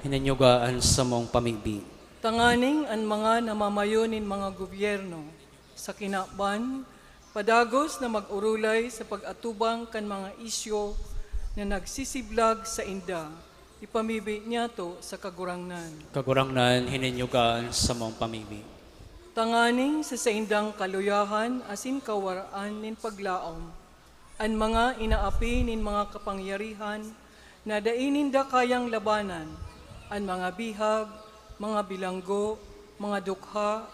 Hinanyugaan sa mong pamibi. Tanganing ang mga namamayo nin mga gobyerno, sa kinaban, padagos na mag-urulay sa pag-atubang kan mga isyo na nagsisiblag sa inda. Ipamibi niya to sa kagurangnan. Kagurangnan, hinanyugaan sa mong pamibi. Tanganing sa saindang kaluyahan asin kawaraan nin paglaom, ang mga inaapi nin mga kapangyarihan na dainin da kayang labanan, ang mga bihag, mga bilanggo, mga dukha,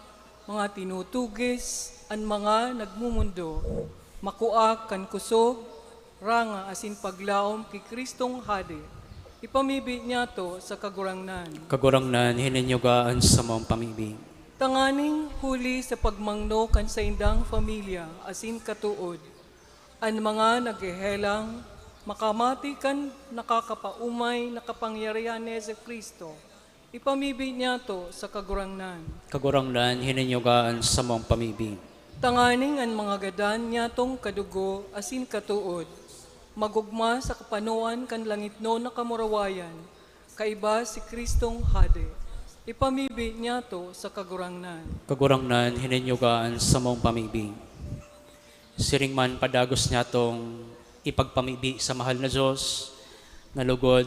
mga tinutugis, ang mga nagmumundo, makuak kan kusog, ranga asin paglaom kay Kristong Hade. Ipamibi niya to sa kagurangnan. Kagurangnan, hinanyugaan sa mong pamibi. Tanganing huli sa pagmangno kan sa indang pamilya asin katuod, ang mga naghehelang makamati kan nakakapaumay na kapangyarihan ni Jesu Kristo. Ipamibi niya to sa kagurangnan. Kagurangnan, hinanyugaan sa mong pamibi. Tanganing ang mga gadan niya tong kadugo asin katuod, magugma sa kapanuan kan langit no na kamurawayan, kaiba si Kristong Hade. Ipamibi niya to sa kagurangnan. Kagurangnan, hinanyugaan sa mong pamibi. Siring man padagos niya tong ipagpamibi sa mahal na Diyos, nalugod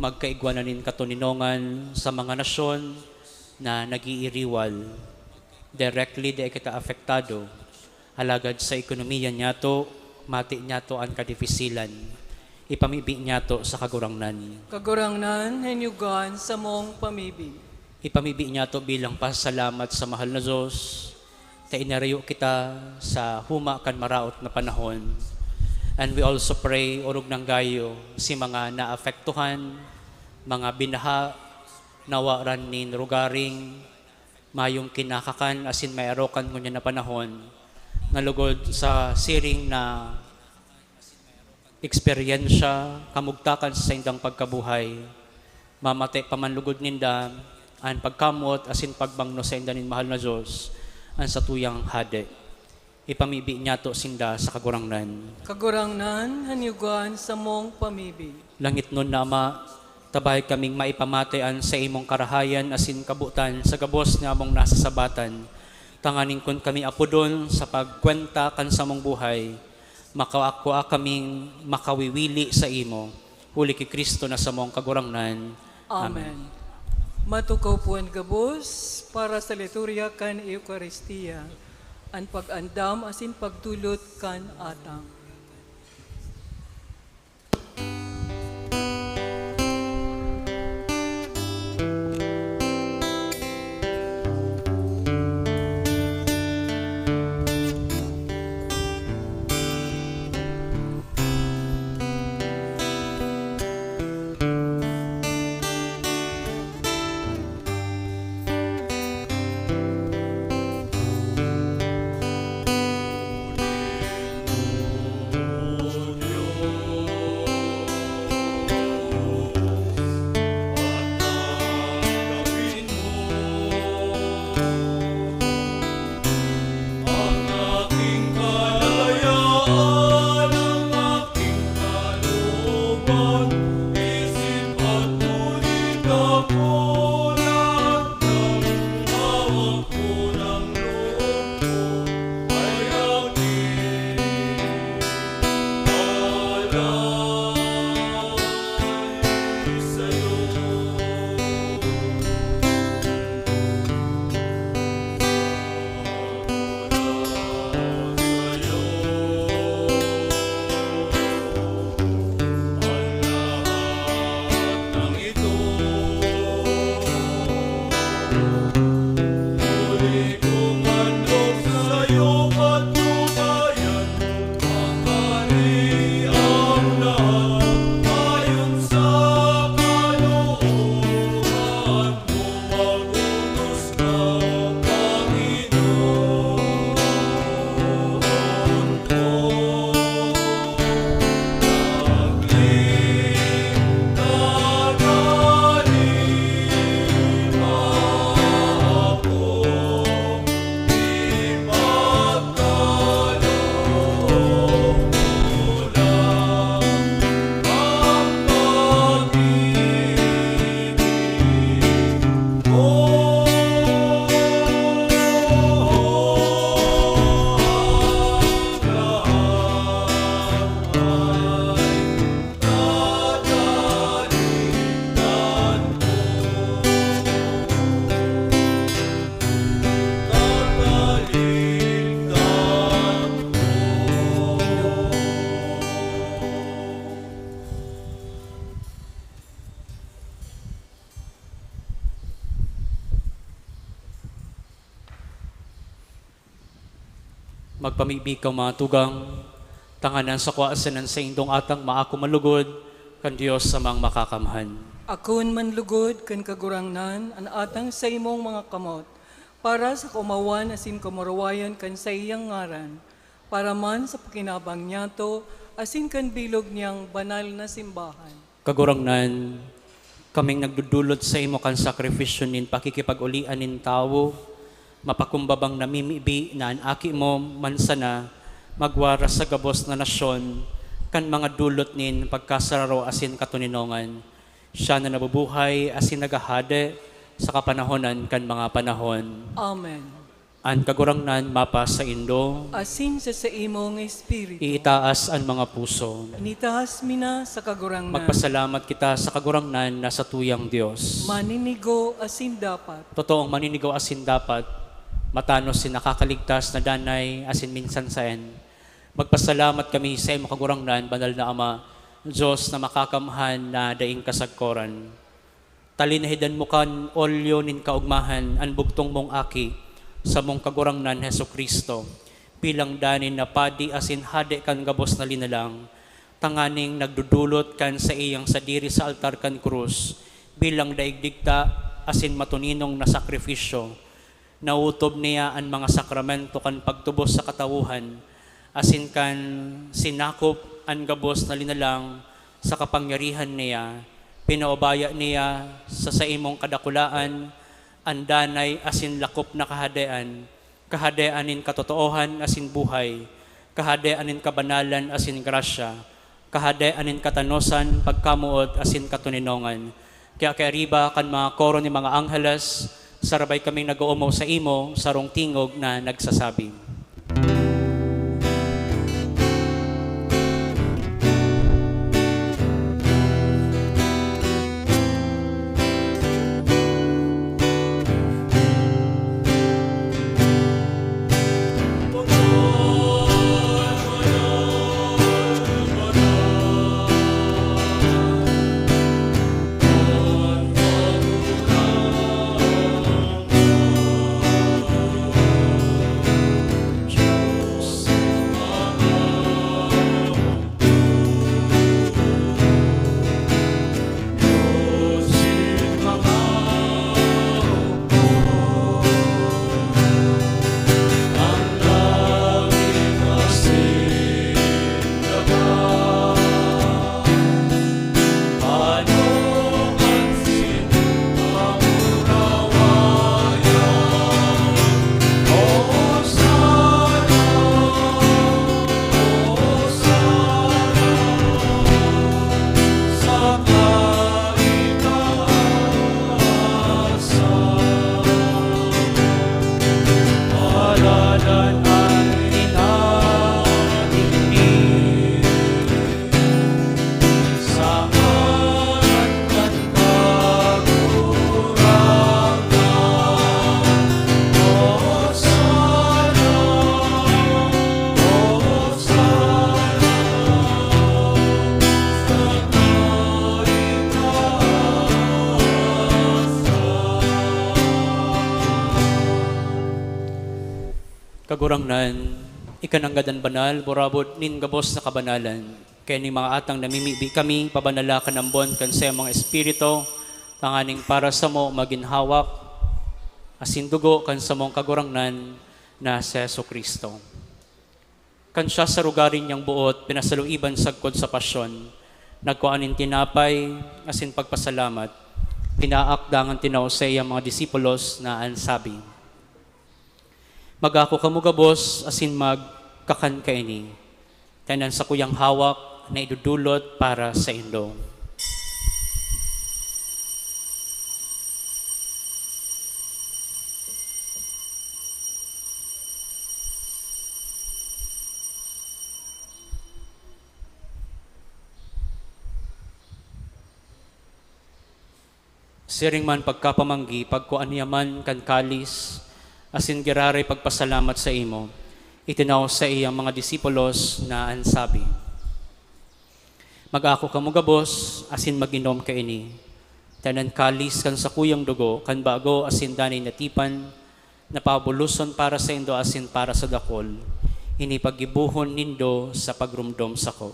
magkaigwananin katuninongan sa mga nasyon na nagiiriwal. directly di kita apektado. Alagad sa ekonomiya niya to, mati niya to ang kadifisilan. Ipamibi niya to sa kagurangnan. Kagurangnan, henyugan sa mong pamibig. Ipamibi niya to bilang pasalamat sa mahal na Diyos. Ta inarayo kita sa huma kan maraot na panahon. And we also pray, orog ng gayo, si mga naapektuhan, mga binaha, nawaran nin rugaring, mayong kinakakan, asin may arokan ngunya na panahon, nalugod sa siring na eksperyensya, kamugtakan sa indang pagkabuhay, mamatay pamanlugod ninda, ang pagkamot, asin pagbangno sa inda nin mahal na Diyos, ang satuyang hade. Ipamibi niya to sinda sa kagurangnan. Kagurangnan, henyugan sa mong pamibig. Langit nun na Ama, tabay kaming maipamatayan sa imong karahayan asin kabutan sa gabos nga among nasa sabatan. Tanganin kun kami apodon sa pagkwenta kan sa mong buhay, makaakwa kaming makawiwili sa imo. Huli ki Kristo na sa mong kagurangnan. Amen. Matukaw po ang gabos para sa liturya kan Eucharistia. Ang pag-andam asin pagtulot kan atang. Magpamibi ka mga tugang, tanganan sa kwaasanan sa indong atang maako malugod, kan Diyos sa mga makakamhan. Akon manlugod kan kagurangnan an atang sa imong mga kamot, para sa kumawan asin kumurawayan kan sa iyang ngaran, para man sa pakinabang niyato asin kan bilog niyang banal na simbahan. Kagurangnan, kaming nagdudulot sa imo kan sakripisyo nin pakikipag-ulian nin tawo, mapakumbabang namimibi na ang aki mo mansana magwara sa gabos na nasyon kan mga dulot nin pagkasararo asin katuninongan. Siya na nabubuhay asin nagahade sa kapanahonan kan mga panahon. Amen. Ang kagurangnan mapa sa indo, Asin sa imong espiritu. iitaas ang mga puso. Nitahas mina sa kagurangnan. Magpasalamat kita sa kagurangnan na sa tuyang Diyos. Maninigo asin dapat. Totoong maninigaw asin dapat, matanos si nakakaligtas na danay asin minsan saen. Magpasalamat kami sa imo kagurangnan, banal na Ama, Diyos na makakamhan na daing kasagkoran. Talinahidan mo kan olyo nin kaugmahan, ang bugtong mong aki, sa mong kagurangnan Heso Kristo. Pilang danin na padi asin hade kan gabos na linalang, tanganing nagdudulot kan sa iyang sadiri sa altar kan krus, bilang daigdigta asin matuninong na sakripisyo. Nautob niya ang mga sakramento kan pagtubos sa katawuhan, asin kan sinakop ang gabos na linalang sa kapangyarihan niya. Pinaubaya niya sa imong kadakulaan, ang danay asin lakop na kahadean, kahadeanin katotoohan asin buhay, kahadeanin kabanalan asin grasya, kahadeanin katanosan, pagkamuot asin katuninongan. Kaya riba kan mga koro ni mga angheles, sarabay kaming nag-uumaw sa imo, sarong tingog na nagsasabi. Kagurangnan, ikananggadan banal, borabot nin gabos na kabanalan. Kaya ni mga atang namimibi kami, pabanalakan ang bon kan sa mga espiritu, tanganing para sa mo maginhawak, asin dugo kan sa mong kagurangnan na si Heso Kristo. Kan siya sa rugarin niyang buot, pinasaluiban sagkod sa pasyon, nagkuanin tinapay, asin pagpasalamat, pinaakdangan tinaw sa iyang mga disipulos na ansabi, magako kamugabos asin magkakan kaini, tanan sa kuyang hawak na idudulot para sa indo. Siring man pagkapamanggi, pagkuan niya man kan kalis, asin girare pagpasalamat sa imo, itinaw sa iyang mga disipulos na ansabi, mag-ako kamugabos, asin mag-inom kaini, tanan kalis kan sa kuyang dugo, kan bago asin danay natipan, napabuluson para sa indo asin para sa dakol, ini paggibuhon nindo sa pagrumdom sa ko.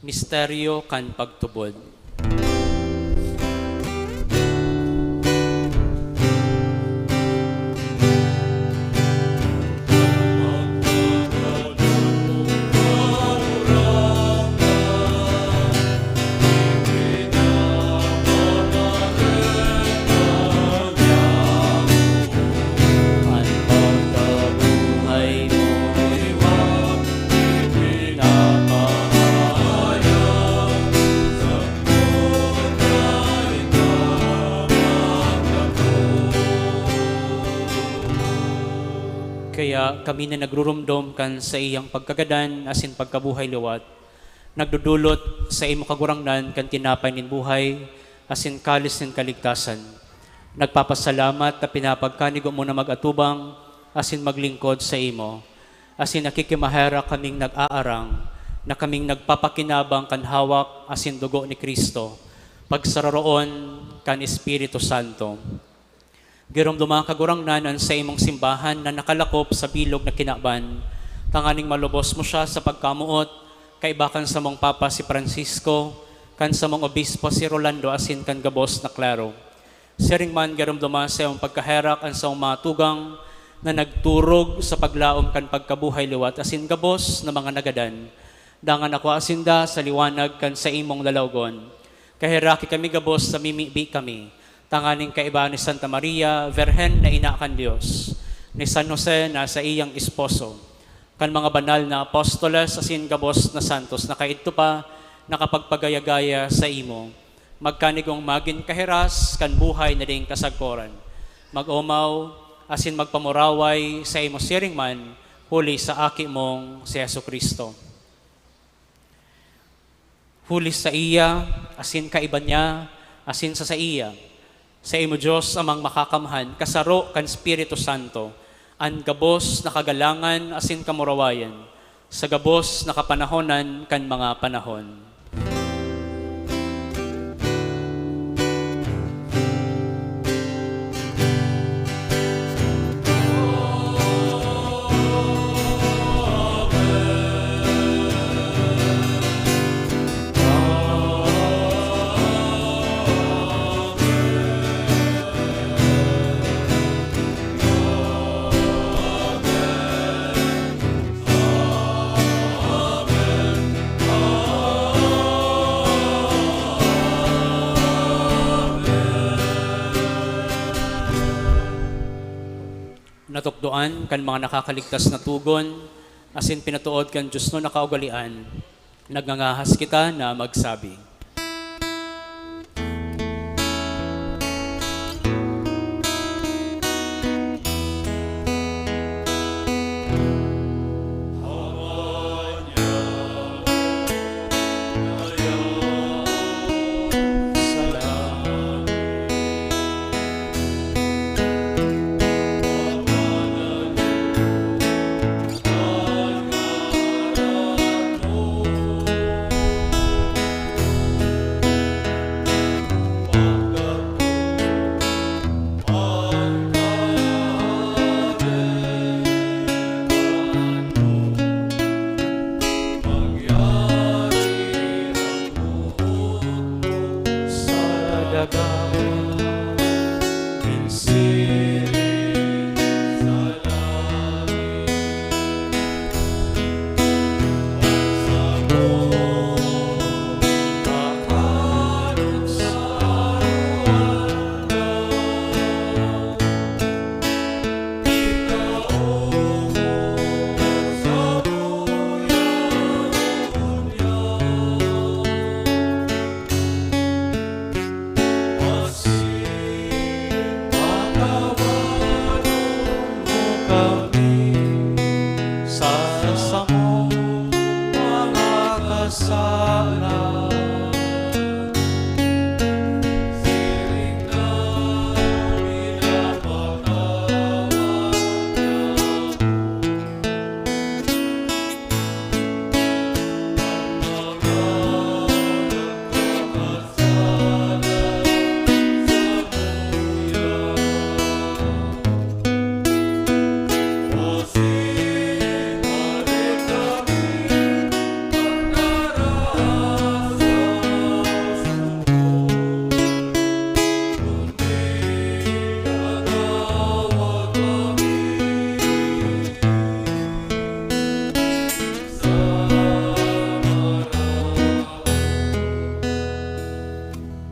Misteryo kan pagtubod. Kaya kami na nagrurumdom kan sa iyang pagkagadan asin pagkabuhay liwat, nagdudulot sa imo kagurangnan kan tinapay nin buhay asin kalis nin kaligtasan. Nagpapasalamat na pinapagkanigo mo na magatubang asin maglingkod sa imo. Asin nakikimahera kaming nag-aarang na kaming nagpapakinabang kan hawak asin dugo ni Kristo. Pagsararoon kan Espiritu Santo. Giromduma kagurangnan an sa imong simbahan na nakalakop sa bilog na kinaban. Tanganing malubos mo siya sa pagkamuot, kaibakan sa mong Papa si Francisco, kan sa mong Obispo si Rolando asin kan gabos na Claro. Siring man giromduma sa iyong pagkaherak an sa mga tugang na nagturog sa paglaom kan pagkabuhay liwat asin gabos na mga nagadan. Dangan ako asinda sa liwanag kan sa imong lalawgon. Kahiraki kami gabos sa mimibi kami. Tanganing kaiba ni Santa Maria, Virhen na ina kan Diyos, ni San Jose na sa iyang esposo, kan mga banal na apostoles asin gabos na santos na kaidto pa nakapagpagaya-gaya sa imo, magkanigong magin kahiras kan buhay na ding kasagkoran, mag-umaw asin magpamuraway sa imo siring man, huli sa aki mong si Jesucristo. Huli sa iya, asin kaiba niya, asin sa iya, sa imo Diyos amang makakamhan, kasaro kan Espiritu Santo, an gabos na kagalangan asin kamurawayan, sa gabos na kapanahonan kan mga panahon. Natukdoan kan mga nakakaligtas na tugon, asin pinatuod kan Diyos no nakaugalian, nagngangahas kita na magsabi.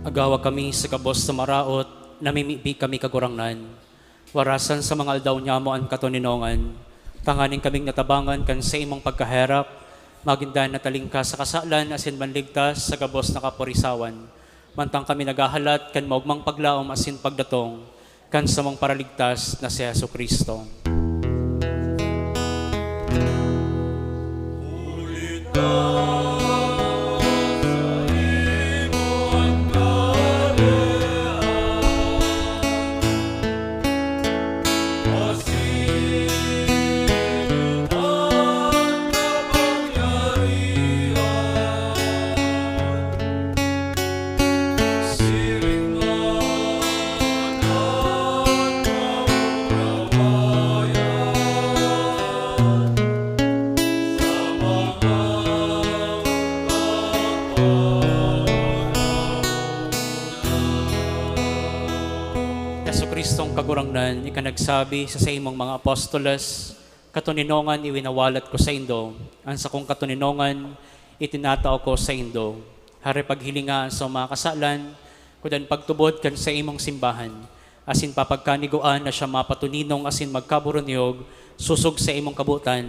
Agawa kami sa kabos sa maraot, namimibi kami kagurangnan. Warasan sa mga aldaw niya mo ang katoninongan. Tanganing kaming natabangan kan sa imong pagkaherap, magindan na talingka sa kasalan asin manligtas sa kabos na kaporisawan. Mantang kami nagahalat kan maugmang paglaom asin pagdatong, kan sa mong paraligtas na si Jesucristo. Yesu Kristong kagurangnan, ika nagsabi sa imong mga apostoles, katuninongan iwinawalat ko sa indo, ang sa kong katuninongan itinatao ko sa indo. Hari paghilingaan sa mga kasalan, kudan pagtubod kan sa imong simbahan, asin papagkaniguan na siya mapatuninong asin magkaburunyog, susog sa imong kabutan,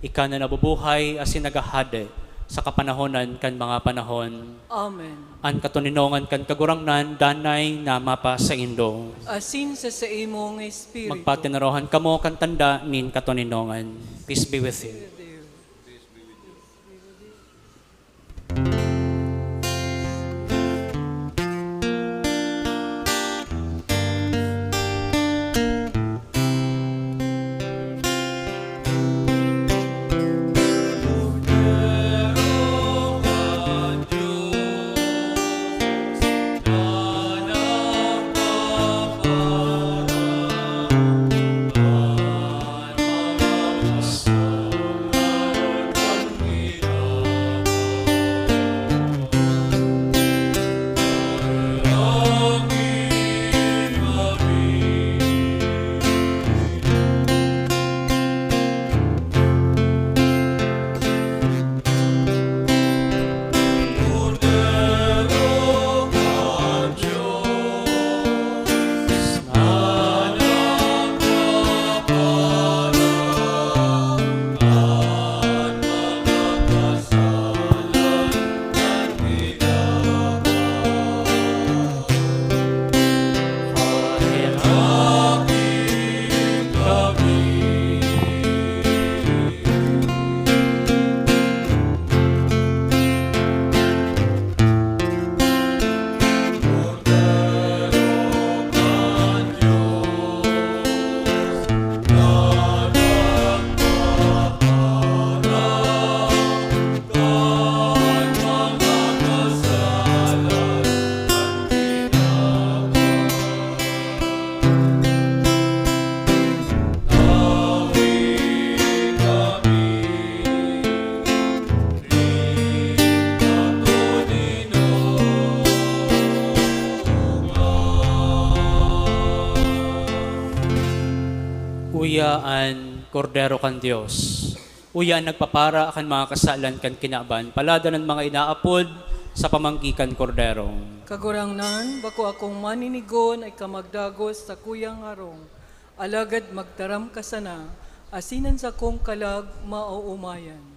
ika na nabubuhay asin nagahade sa kapanahonan kan mga panahon. Amen. An katuninongan kan kagurangnan, danay na mapa sa indo. Asin sa imong espiritu. Magpatinarohan kamo kan tanda nin katuninongan. Peace be with you. Uyaan, kordero kan Dios. Uyaan nagpapara akan mga kasalan kan kinaban. Palada ng mga inaapod sa pamanggikan kordero. Kagurangnan, bako akong maninigon ay kamagdagos sa kuyang harong. Alagad magtaram ka sana, asinan sa kong kalag mauumayan.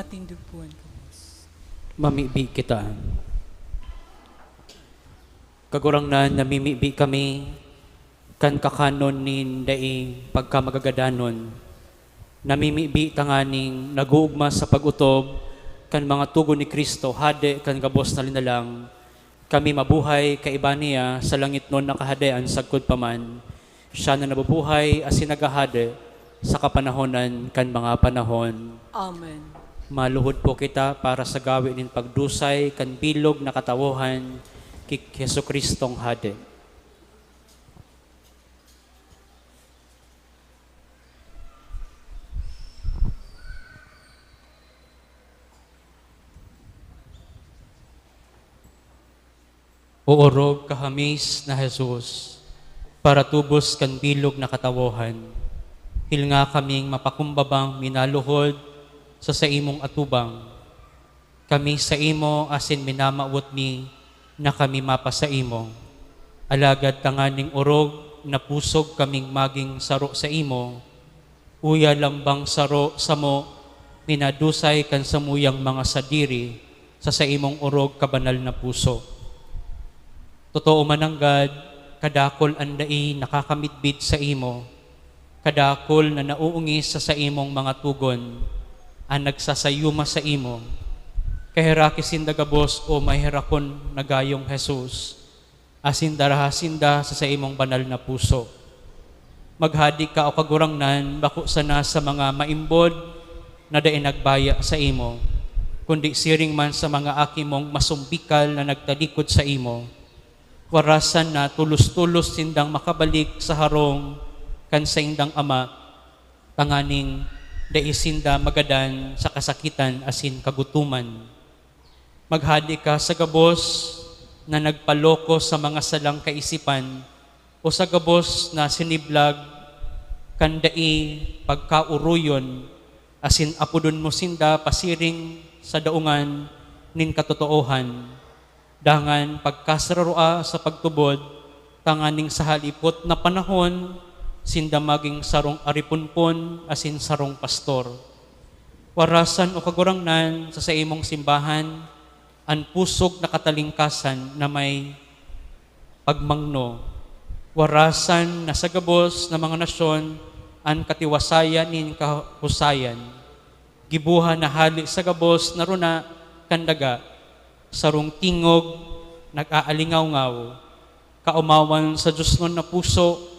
matindugpuan ko. Mamibi kita. Kagurangnan namimibi kami kan kakanon nin daing pagka magagadanon. Namimibi tanganing naguugma sa pagutob kan mga tugon ni Kristo hade kan gabos na linalang. Kami mabuhay kaiba niya sa langit nun nakahadean sagkod paman. Siya na nabubuhay asin nagahade sa kapanahonan kan mga panahon. Amen. Maluhod po kita para sa gawin ng pagdusay kan bilog na katawohan kay Hesus Kristong Hade. Uorog kahamis na Jesus para tubos kan bilog na katawohan. Hilnga kaming mapakumbabang minaluhod sa imong atubang. Kami sa imo asin minamawot mi na kami mapa sa imo. Alagad tanganing urog na pusog kaming maging saro sa imo. Uya lambang saro sa mo minadusay kan samuyang mga sadiri sa imong urog kabanal na puso. Totoo mananggad, kadakol andai nakakamidbid sa imo. Kadakol na nauungis sa imong mga tugon ang nagsasayuma sa imo. Kahirakisin dagabos o mahirakon nagayong Jesus, asin darahasinda sa imong banal na puso. Maghadi ka o kagurangnan, bako sana sa mga maimbod na daing nagbaya sa imo, kundi siring man sa mga akimong masumbikal na nagtalikod sa imo. Warasan na tulos-tulos sindang makabalik sa harong kan sa indang ama, tanganing daisinda magadan sa kasakitan asin kagutuman. Maghadi ka sa gabos na nagpaloko sa mga salang kaisipan o sa gabos na siniblag kandai pagkauruyon asin apudon mo sinda pasiring sa daungan nin katotoohan. Dangan pagkasararua sa pagtubod tanganing sa halipot na panahon sinda maging sarong aripunpon asin sarong pastor. Warasan o kagurangnan sa imong simbahan, an pusog na katalingkasan na may pagmangno. Warasan na sa gabos na mga nasyon, an katiwasayan nin kahusayan. Gibuhan na hali sa gabos na runa kandaga, sarong tingog, nag-aalingaw-ngaw, kaumawan sa Diyos nun na puso,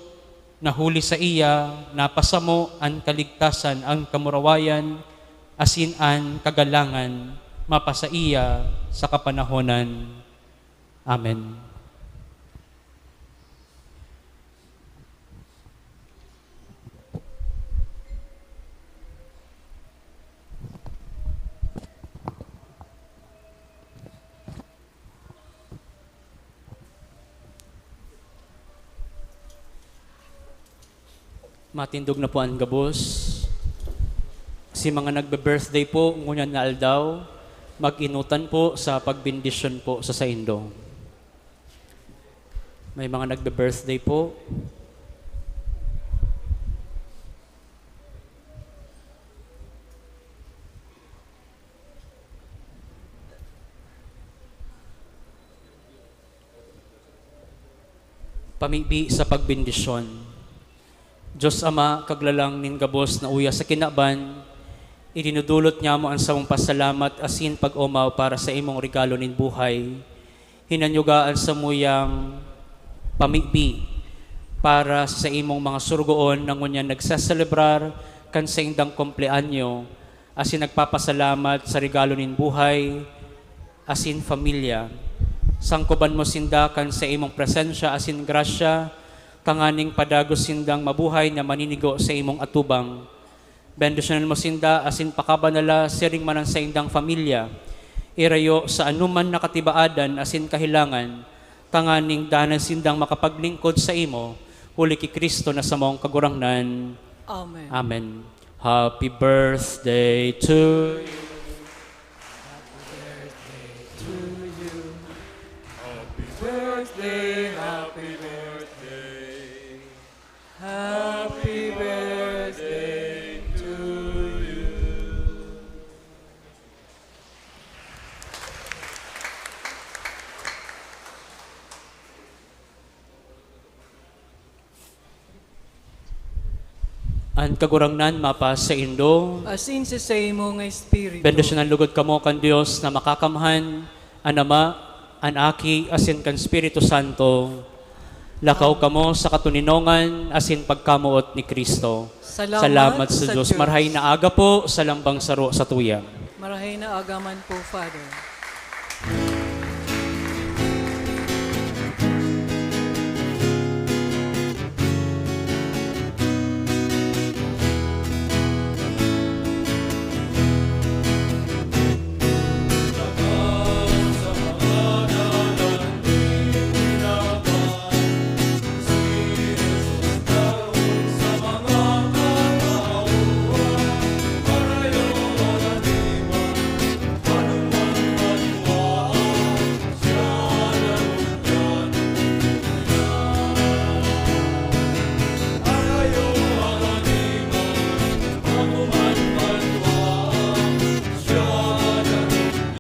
nahuli sa iya, napasamo ang kaligtasan, ang kamurawayan, asin an kagalangan, mapasa iya sa kapanahonan. Amen. Matindog na po ang gabos. Si mga nagbe-birthday po, ngunyan na aldaw, mag-inutan po sa pagbindisyon po sa saindo. May mga nagbe-birthday po. Pamibi sa pagbindisyon. Diyos Ama, kaglalang nin gabos na uya sa kinaban, idinudulot niya mo ang samong pasalamat asin pag-umaw para sa imong regalo nin buhay. Hinanyugaan sa muyang pamibi para sa imong mga surgoon na ngunyan nagsaselebrar kan sa indang kompleanyo asin nagpapasalamat sa regalo nin buhay asin familia. Sangkuban mo sinda kan sa imong presensya asin grasya, tanganing padagos sindang mabuhay na maninigo sa imong atubang. Bendisyonan mo sinda asin pakabanala siring manan sa indang familia. Irayo sa anuman nakatibaadan asin kahilangan, tanganing danan sindang makapaglingkod sa imo, huli ki Kristo na sa mong kagurangnan. Amen. Amen. Happy birthday to you. Birthday, happy birthday. Happy birthday to you. An kagurangnan mapa sa Indo, asin sa imo nga Espiritu. bendisyonan lugod kamo kan Dios na makakamhan, an Ama, an Aki, asin kan Espiritu Santo. Lakaw kamo sa katuninongan, asin pagkamuot ni Kristo. Salamat sa Diyos. Marhay na aga po sa lambang saro sa tuyang. Marahay na agaman po, Father.